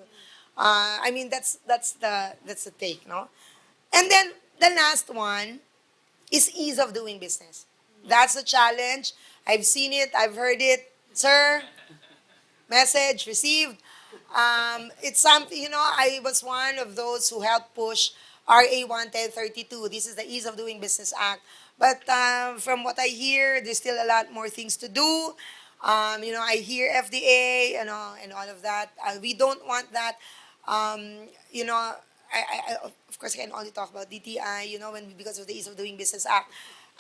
Speaker 5: I mean, that's the take, no? And then the last one is ease of doing business. That's a challenge. I've seen it. I've heard it. Sir, message received. It's something, I was one of those who helped push RA 11032. This is the Ease of Doing Business Act. But from what I hear, there's still a lot more things to do. I hear FDA, and all of that. We don't want that. Of course, I can only talk about DTI, because of the Ease of Doing Business Act.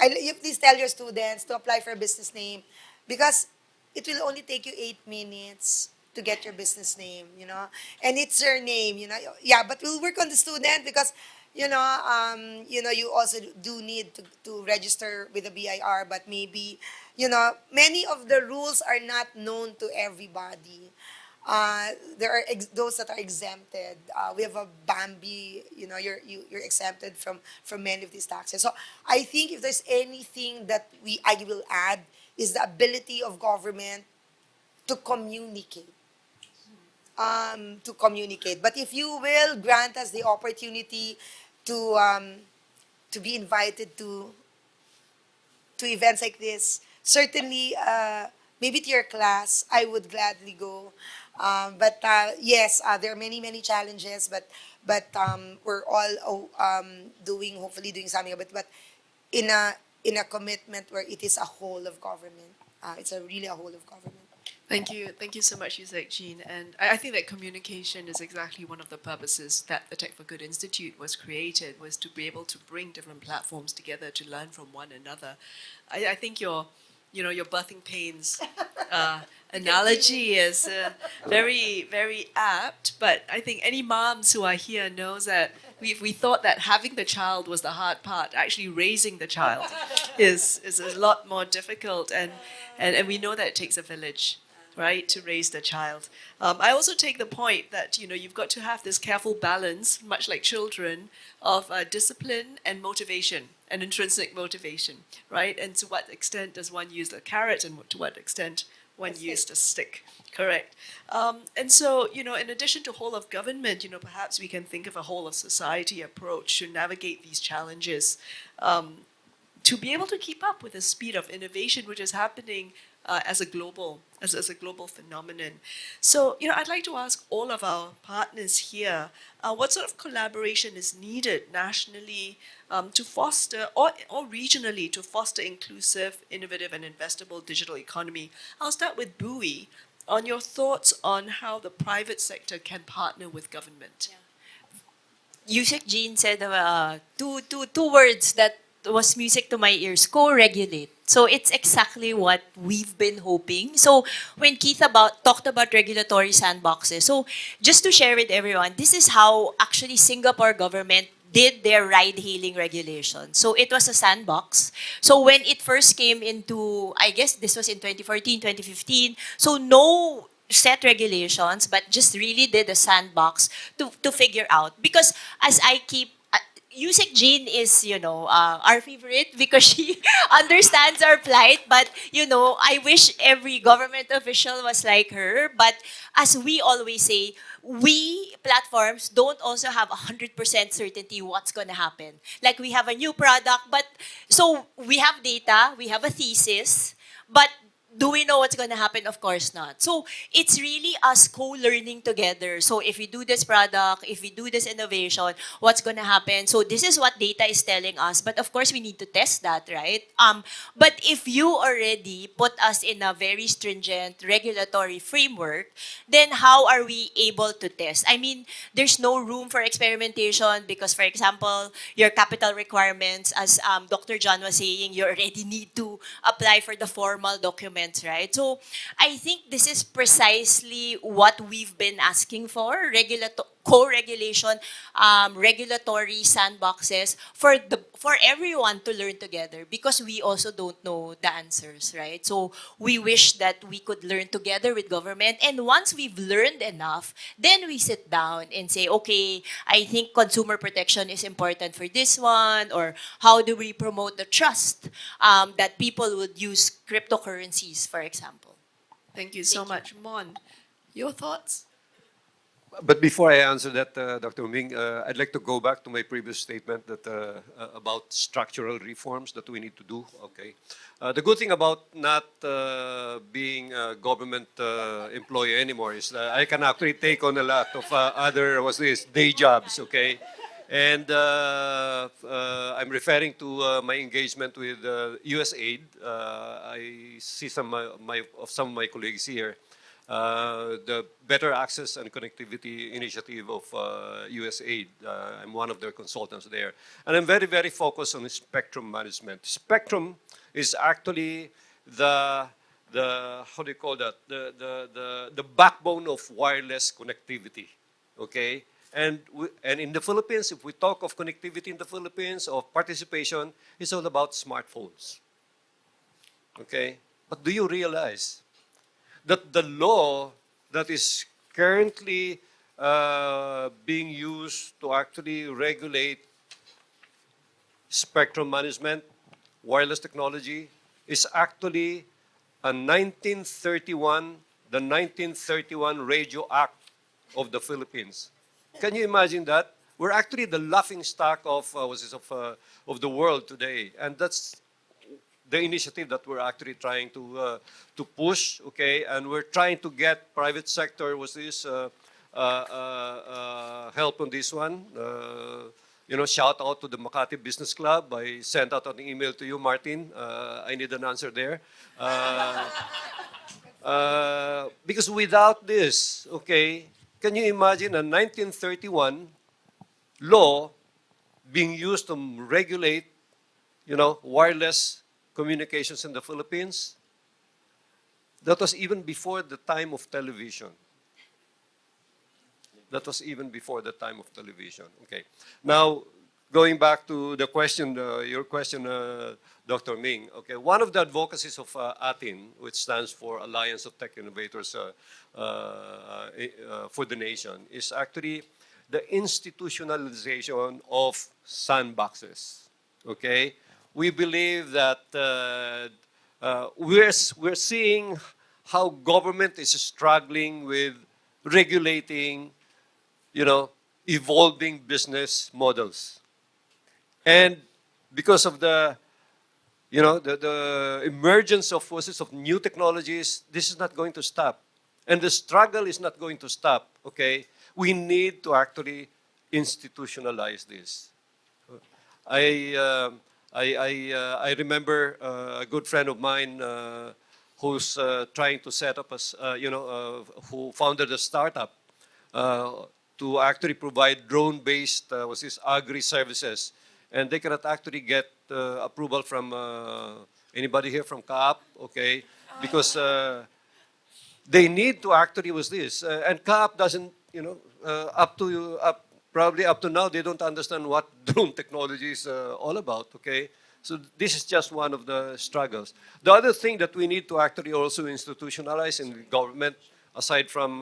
Speaker 5: You please tell your students to apply for a business name because it will only take you 8 minutes to get your business name, and it's your name, Yeah, but we'll work on the student because, you also do need to register with the BIR, but maybe, many of the rules are not known to everybody. There are those that are exempted. We have a Bambi, you're exempted from many of these taxes. So I think if there's anything that I will add is the ability of government to communicate. But if you will grant us the opportunity to be invited to events like this, certainly, maybe to your class, I would gladly go. But yes, there are many, many challenges, but we're all hopefully doing something about it, but in a commitment where it is a whole of government. It's really a whole of government.
Speaker 2: Thank you so much, Yusek Jean. And I think that communication is exactly one of the purposes that the Tech for Good Institute was created, was to be able to bring different platforms together to learn from one another. I think your birthing pains analogy is very, very apt. But I think any moms who are here knows that we thought that having the child was the hard part. Actually, raising the child is a lot more difficult, and we know that it takes a village, right, to raise the child. I also take the point that you've got to have this careful balance, much like children, of discipline and motivation, and intrinsic motivation, right? And to what extent does one use the carrot, and to what extent one use the stick? Correct. And so, in addition to whole of government, perhaps we can think of a whole of society approach to navigate these challenges. To be able to keep up with the speed of innovation which is happening as a global phenomenon. So, I'd like to ask all of our partners here, what sort of collaboration is needed nationally to foster, or regionally, to foster inclusive, innovative, and investable digital economy? I'll start with Bowie on your thoughts on how the private sector can partner with government.
Speaker 7: Yusek Jean said two words that was music to my ears: co-regulate. So it's exactly what we've been hoping. So when Keith talked about regulatory sandboxes, so just to share with everyone, this is how actually Singapore government did their ride-hailing regulation. So it was a sandbox. So when it first came into, I guess this was in 2014, 2015, so no set regulations, but just really did a sandbox to figure out. Because as I keep Yusek Jean is, our favorite because she understands our plight. But, I wish every government official was like her. But as we always say, we platforms don't also have 100% certainty what's going to happen. Like we have a new product, but so we have data, we have a thesis, but Do we know what's going to happen? Of course not. So it's really us co-learning together. So if we do this product, if we do this innovation, what's going to happen? So this is what data is telling us. But of course, we need to test that, right? But if you already put us in a very stringent regulatory framework, then how are we able to test? I mean, there's no room for experimentation because, for example, your capital requirements, as Dr. John was saying, you already need to apply for the formal documents, right? So I think this is precisely what we've been asking for, co-regulation, regulatory sandboxes for everyone to learn together because we also don't know the answers, right? So we wish that we could learn together with government, and once we've learned enough, then we sit down and say, okay, I think consumer protection is important for this one, or how do we promote the trust that people would use cryptocurrencies, for example.
Speaker 2: Thank you so much. Mon, your thoughts?
Speaker 8: But before I answer that, Dr. Ming, I'd like to go back to my previous statement that about structural reforms that we need to do. Okay, the good thing about not being a government employee anymore is that I can actually take on a lot of other day jobs. Okay, and I'm referring to my engagement with USAID. I see some of my colleagues here. The Better Access and Connectivity Initiative of USAID. I'm one of their consultants there. And I'm very, very focused on spectrum management. Spectrum is actually the how do you call that? The backbone of wireless connectivity, okay? And in the Philippines, if we talk of connectivity in the Philippines, of participation, it's all about smartphones, okay? But do you realize that the law that is currently being used to actually regulate spectrum management, wireless technology, is actually a 1931, the 1931 Radio Act of the Philippines. Can you imagine that? We're actually the laughing stock of the world today, and that's the initiative that we're actually trying to push, okay, and we're trying to get private sector help on this one. Shout out to the Makati Business Club. I sent out an email to you, Martin. I need an answer there. Because without this, okay, can you imagine a 1931 law being used to regulate, wireless communications in the Philippines? That was even before the time of television. That was even before the time of television. Okay. Now, going back to the question, your question, Dr. Ming. Okay. One of the advocacies of ATIN, which stands for Alliance of Tech Innovators for the Nation, is actually the institutionalization of sandboxes. Okay. We believe that we're seeing how government is struggling with regulating, evolving business models. And because of the emergence of forces of new technologies, this is not going to stop. And the struggle is not going to stop, okay? We need to actually institutionalize this. I remember a good friend of mine who's trying to set up who founded a startup to actually provide drone-based agri services, and they cannot actually get approval from anybody here from CAAP, okay, because they need to actually and CAAP doesn't, probably up to now, they don't understand what drone technology is all about, okay? So this is just one of the struggles. The other thing that we need to actually also institutionalize in government, aside from,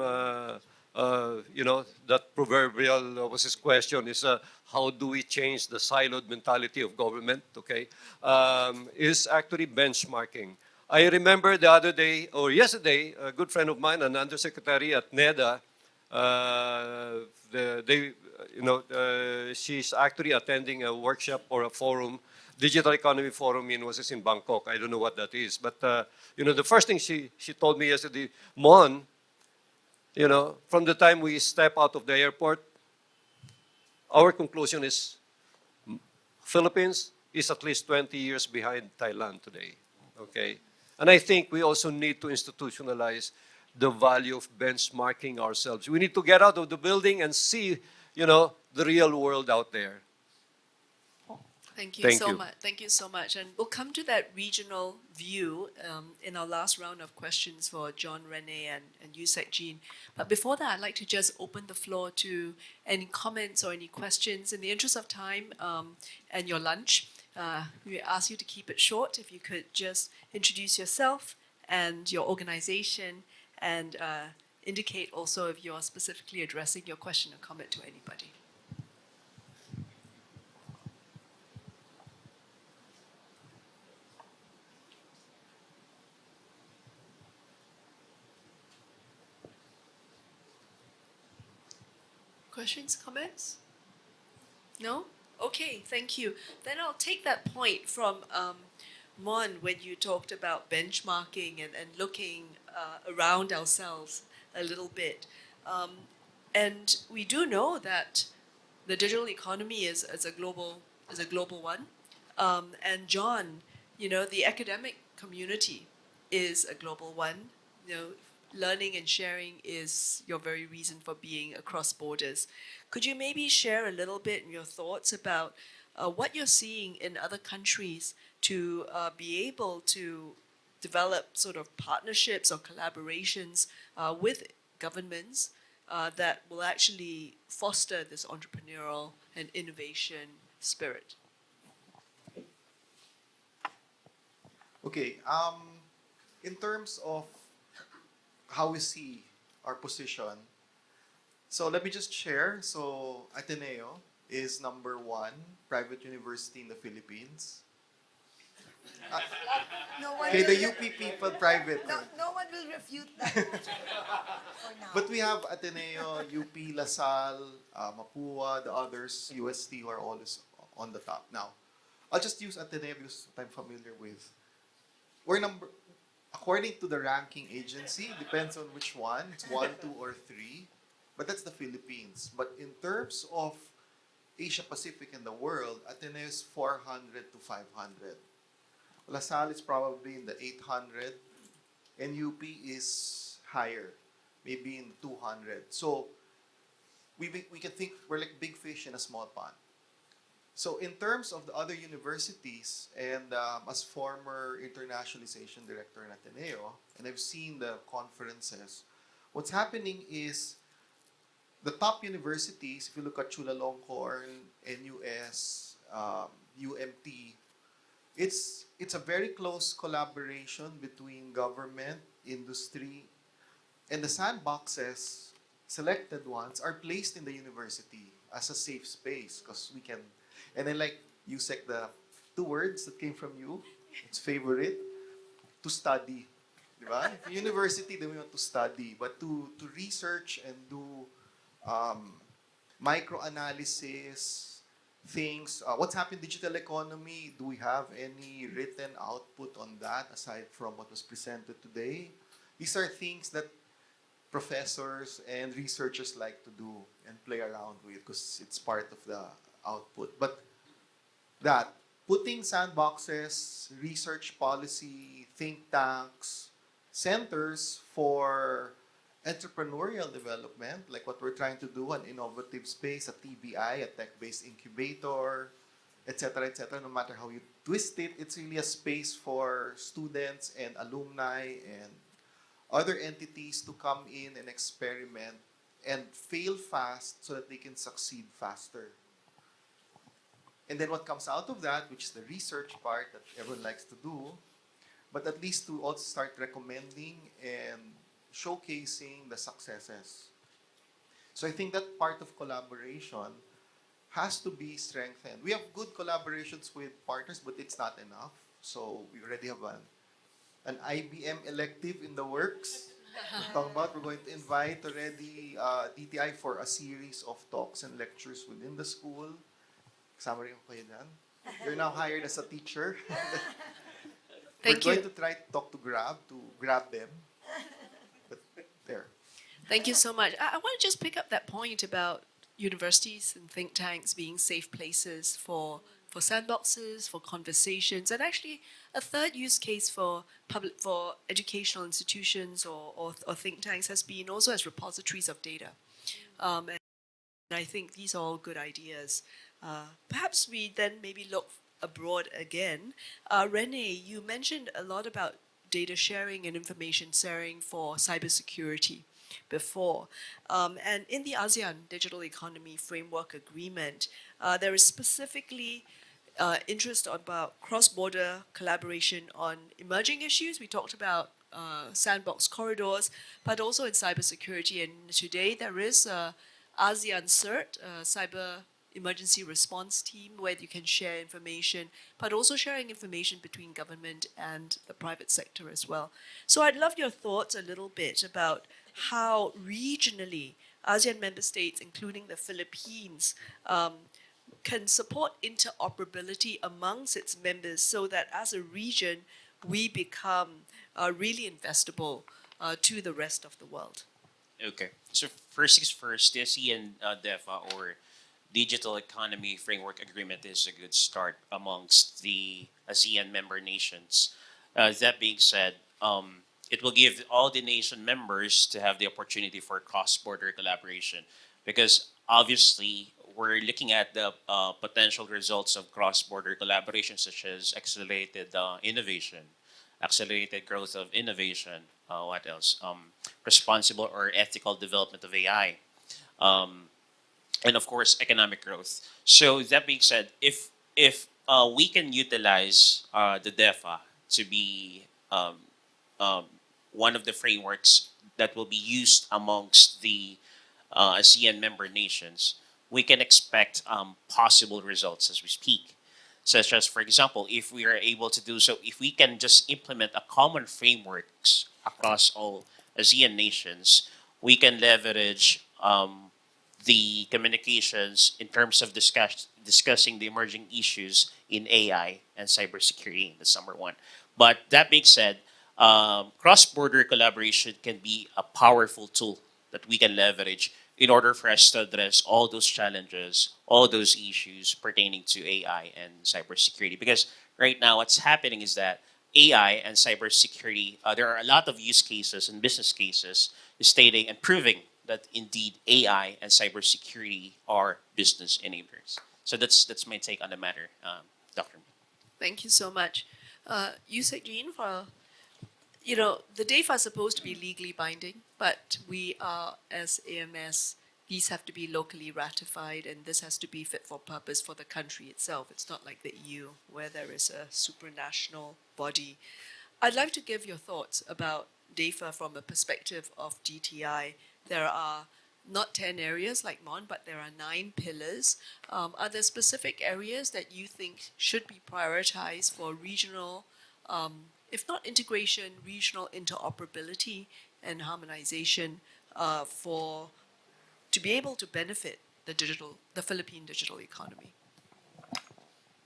Speaker 8: that proverbial question is how do we change the siloed mentality of government, okay, is actually benchmarking. I remember the other day, or yesterday, a good friend of mine, an undersecretary at NEDA, she's actually attending a workshop or a forum Digital Economy Forum in was in Bangkok. I don't know what that is, but the first thing she told me yesterday, Mon, from the time we step out of the airport, our conclusion is Philippines is at least 20 years behind Thailand today. Okay, and I think we also need to institutionalize the value of benchmarking ourselves. We need to get out of the building and see, the real world out there.
Speaker 2: Thank you
Speaker 8: Thank
Speaker 2: so
Speaker 8: you.
Speaker 2: much. Thank you so much. And we'll come to that regional view in our last round of questions for John, Rene, and Yusek Jean. But before that, I'd like to just open the floor to any comments or any questions. In the interest of time and your lunch, we ask you to keep it short. If you could just introduce yourself and your organization and indicate also if you're specifically addressing your question or comment to anybody. Questions, comments? No? Okay, thank you. Then I'll take that point from Mon when you talked about benchmarking and looking around ourselves a little bit. And we do know that the digital economy is a global one. And John, the academic community is a global one. Learning and sharing is your very reason for being across borders. Could you maybe share a little bit your thoughts about what you're seeing in other countries to be able to develop sort of partnerships or collaborations with governments that will actually foster this entrepreneurial and innovation spirit?
Speaker 9: Okay, in terms of how we see our position, so let me just share. So Ateneo is number 1 private university in the Philippines.
Speaker 5: No one
Speaker 9: Okay,
Speaker 5: will
Speaker 9: the UP people private.
Speaker 5: no one will refute that for now.
Speaker 9: But we have Ateneo, UP, LaSalle, Mapua, the others, UST, who are all on the top. Now, I'll just use Ateneo because I'm familiar with. According to the ranking agency, depends on which one. It's 1, 2, or 3. But that's the Philippines. But in terms of Asia Pacific and the world, Ateneo is 400 to 500. LaSalle is probably in the 800, and UP is higher, maybe in the 200. So we can think we're like big fish in a small pond. So in terms of the other universities, and as former internationalization director in Ateneo, and I've seen the conferences, what's happening is the top universities, if you look at Chulalongkorn, NUS, UMT, it's a very close collaboration between government, industry, and the sandboxes, selected ones, are placed in the university as a safe space because we can. And then like Yusek, the 2 words that came from you, it's favorite, to study. Diba? University, then we want to study. But to research and do microanalysis, things, what's happened in digital economy, do we have any written output on that aside from what was presented today? These are things that professors and researchers like to do and play around with because it's part of the output. But that, putting sandboxes, research policy, think tanks, centers for entrepreneurial development, like what we're trying to do, an innovative space, a TBI, a tech-based incubator, etc., etc. No matter how you twist it, it's really a space for students and alumni and other entities to come in and experiment and fail fast so that they can succeed faster. And then what comes out of that, which is the research part that everyone likes to do, but at least to also start recommending and showcasing the successes. So I think that part of collaboration has to be strengthened. We have good collaborations with partners, but it's not enough. So we already have an IBM elective in the works. We're going to invite already DTI for a series of talks and lectures within the school. Kasama rin kayo dyan. You're now hired as a teacher.
Speaker 2: Thank
Speaker 9: We're
Speaker 2: you.
Speaker 9: going to try to talk to grab them. But there.
Speaker 2: Thank you so much. I want to just pick up that point about universities and think tanks being safe places for sandboxes, for conversations, and actually a third use case for educational institutions or think tanks has been also as repositories of data. And I think these are all good ideas. Perhaps we then maybe look abroad again. Renee, you mentioned a lot about data sharing and information sharing for cybersecurity before. And in the ASEAN Digital Economy Framework Agreement, there is specifically interest about cross-border collaboration on emerging issues. We talked about sandbox corridors, but also in cybersecurity. And today there is a ASEAN CERT, Cyber Emergency Response Team, where you can share information, but also sharing information between government and the private sector as well. So I'd love your thoughts a little bit about how regionally ASEAN member states, including the Philippines, can support interoperability amongst its members so that as a region, we become really investable to the rest of the world.
Speaker 6: Okay. So first things first, the ASEAN DEFA or Digital Economy Framework Agreement is a good start amongst the ASEAN member nations. That being said, it will give all the nation members to have the opportunity for cross-border collaboration because obviously we're looking at the potential results of cross-border collaboration such as accelerated innovation, accelerated growth of innovation, what else? Responsible or ethical development of AI. Um, and of course economic growth. So that being said, if we can utilize the DEFA to be um, one of the frameworks that will be used amongst the ASEAN member nations, we can expect possible results as we speak. Such as, for example, if we are able to do so, if we can just implement a common frameworks across all ASEAN nations, we can leverage the communications in terms of discussing the emerging issues in AI and cybersecurity. That's number one. But that being said, cross-border collaboration can be a powerful tool that we can leverage in order for us to address all those challenges, all those issues pertaining to AI and cybersecurity. Because right now, what's happening is that AI and cybersecurity, there are a lot of use cases and business cases stating and proving that indeed AI and cybersecurity are business enablers. So that's my take on the matter, Dr.
Speaker 2: Thank you so much. Yusek Jean, for the DAFA is supposed to be legally binding, but we are, as AMS, these have to be locally ratified, and this has to be fit for purpose for the country itself. It's not like the EU, where there is a supranational body. I'd like to give your thoughts about DAFA from a perspective of DTI. There are not 10 areas like MON, but there are 9 pillars. Are there specific areas that you think should be prioritized for regional, if not integration, regional interoperability and harmonization for to be able to benefit the Philippine digital economy?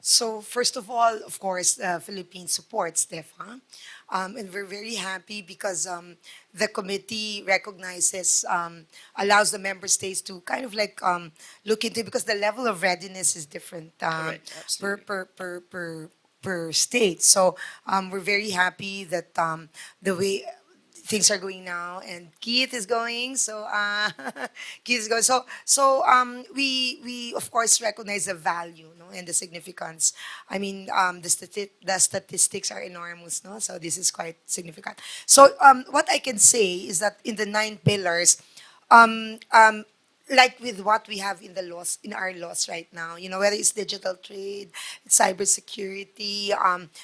Speaker 5: So first of all, of course, the Philippines supports DEFA, and we're very happy because the committee recognizes, allows the member states to kind of like look into it because the level of readiness is different
Speaker 2: Correct,
Speaker 5: per,
Speaker 2: absolutely.
Speaker 5: per state. So we're very happy that the way things are going now, and Keith is going. So Keith is going. We of course recognize the value, no, and the significance. I mean, the statistics are enormous, no. So this is quite significant. So what I can say is that in the 9 pillars, um, um, like with what we have in the laws, in our laws right now, whether it's digital trade, cybersecurity,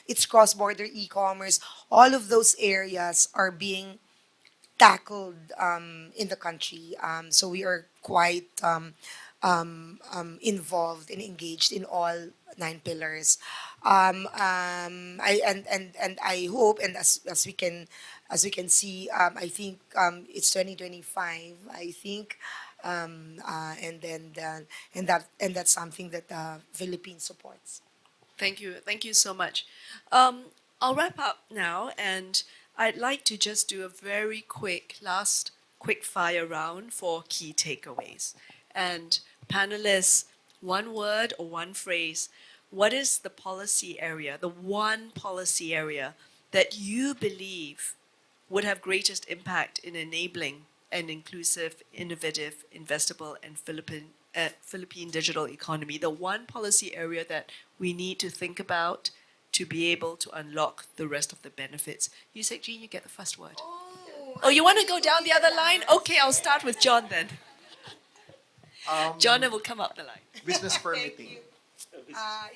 Speaker 5: it's cross-border e-commerce, all of those areas are being tackled in the country. So we are quite involved and engaged in all 9 pillars. And I hope, and as we can see, I think it's 2025. I think, and then and that's something that the Philippines supports.
Speaker 2: Thank you. Thank you so much. I'll wrap up now, and I'd like to just do a very quick last quick fire round for key takeaways. And panelists, one word or one phrase. What is the policy area, the one policy area that you believe would have greatest impact in enabling an inclusive, innovative, investable, and Philippine digital economy? The one policy area that we need to think about to be able to unlock the rest of the benefits. Yusek Jean, you get the first word. Oh, you want to go down the other line? Okay, I'll start with John then. John will come up the line.
Speaker 9: Business permitting.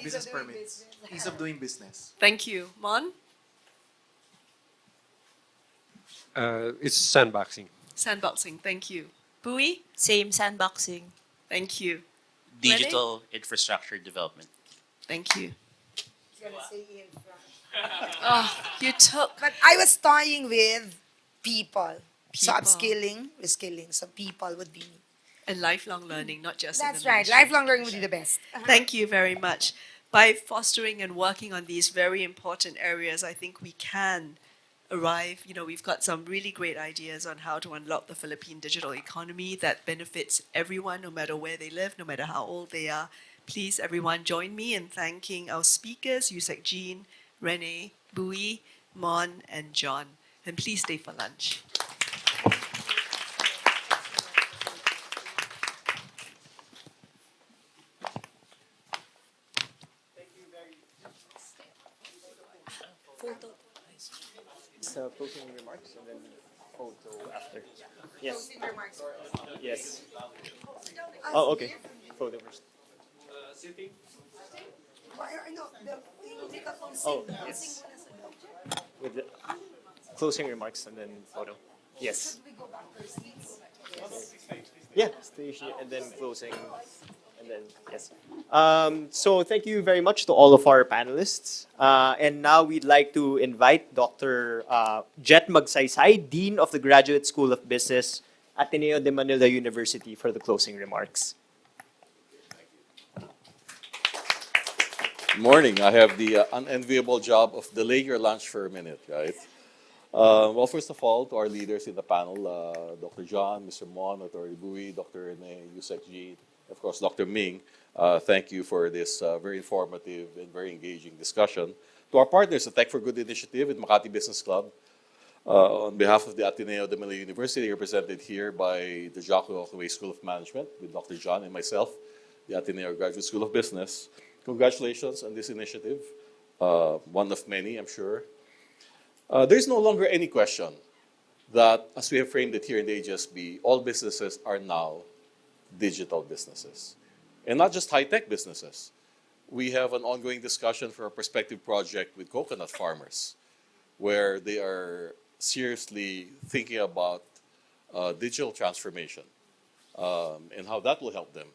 Speaker 9: Business permits. Ease of doing business.
Speaker 2: Thank you. Mon?
Speaker 8: It's sandboxing.
Speaker 2: Sandboxing. Thank you. Bui?
Speaker 7: Same sandboxing.
Speaker 2: Thank you.
Speaker 6: Digital infrastructure development.
Speaker 2: Thank you. Oh, you took.
Speaker 5: But I was toying with people. So
Speaker 2: People.
Speaker 5: upskilling, reskilling. So people would be.
Speaker 2: And lifelong learning, not just in
Speaker 5: That's
Speaker 2: the
Speaker 5: right.
Speaker 2: mainstream.
Speaker 5: Lifelong learning would be the best.
Speaker 2: Thank you very much. By fostering and working on these very important areas, I think we can arrive. We've got some really great ideas on how to unlock the Philippine digital economy that benefits everyone, no matter where they live, no matter how old they are. Please, everyone, join me in thanking our speakers, Yusek Jean, Renee, Bui, Mon, and John. And please stay for lunch.
Speaker 1: Closing remarks and then photo after. Yes. Yes. Oh, okay. Photo first. Oh, yes. With the closing remarks and then photo. Yes. Yeah, station and then closing and then yes. So thank you very much to all of our panelists. And now we'd like to invite Dr. Jet Magsaysay, Dean of the Graduate School of Business, Ateneo de Manila University, for the closing remarks.
Speaker 10: Morning. I have the unenviable job of delaying your lunch for a minute, right? Well, first of all, to our leaders in the panel, Dr. John, Mr. Mon, Dr. Bui, Dr. Rene, Yusek G, of course, Dr. Ming, thank you for this very informative and very engaging discussion. To our partners, the Tech for Good initiative at Makati Business Club, on behalf of the Ateneo de Manila University, represented here by the Jacques Roqueway School of Management with Dr. John and myself, the Ateneo Graduate School of Business. Congratulations on this initiative, one of many, I'm sure. There is no longer any question that, as we have framed it here in the HSB, all businesses are now digital businesses. And not just high-tech businesses. We have an ongoing discussion for a prospective project with coconut farmers, where they are seriously thinking about digital transformation and how that will help them.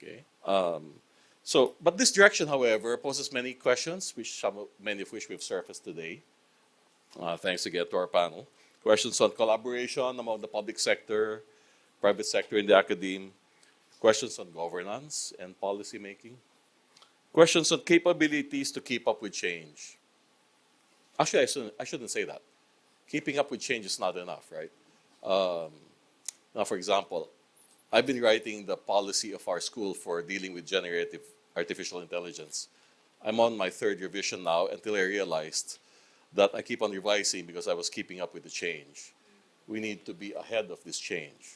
Speaker 10: Okay. But this direction, however, poses many questions, many of which we've surfaced today. Thanks again to our panel. Questions on collaboration among the public sector, private sector, and the academe. Questions on governance and policy making. Questions on capabilities to keep up with change. Actually, I shouldn't say that. Keeping up with change is not enough, right? Now, for example, I've been writing the policy of our school for dealing with generative artificial intelligence. I'm on my third revision now until I realized that I keep on revising because I was keeping up with the change. We need to be ahead of this change.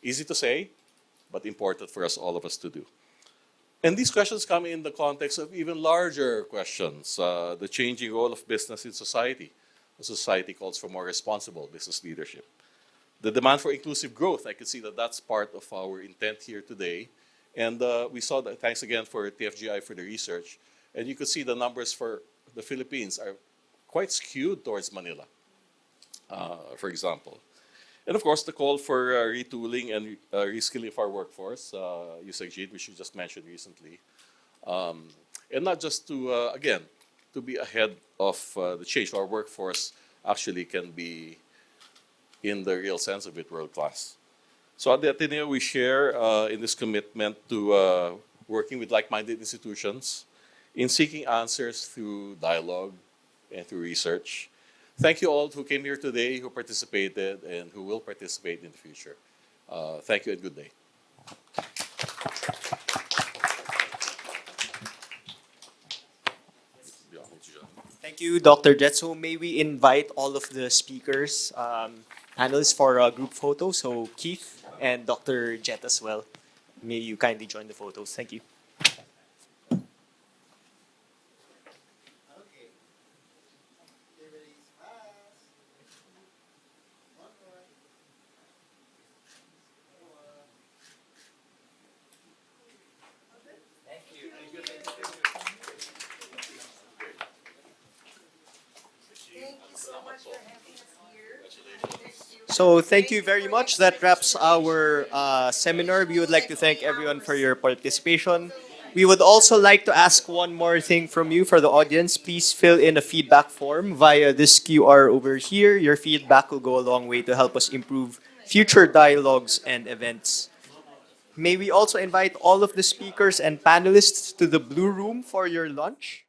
Speaker 10: Easy to say, but important for all of us to do. And these questions come in the context of even larger questions, the changing role of business in society. A society calls for more responsible business leadership. The demand for inclusive growth, I can see that that's part of our intent here today. And we saw that, thanks again for TFGI for the research. And you could see the numbers for the Philippines are quite skewed towards Manila, for example. And of course, the call for retooling and reskilling of our workforce, Yusek, which you just mentioned recently. And not just to, again, to be ahead of the change. Our workforce actually can be, in the real sense of it, world class. So at the Ateneo, we share in this commitment to working with like-minded institutions in seeking answers through dialogue and through research. Thank you all who came here today, who participated, and who will participate in the future. Thank you and good day.
Speaker 1: Thank you, Dr. Jet. So may we invite all of the speakers, panelists for a group photo. So Keith and Dr. Jet as well. May you kindly join the photos. Thank you.
Speaker 5: Thank you so much for having us here.
Speaker 1: So thank you very much. That wraps our seminar. We would like to thank everyone for your participation. We would also like to ask one more thing from you for the audience. Please fill in a feedback form via this QR over here. Your feedback will go a long way to help us improve future dialogues and events. May we also invite all of the speakers and panelists to the Blue Room for your lunch?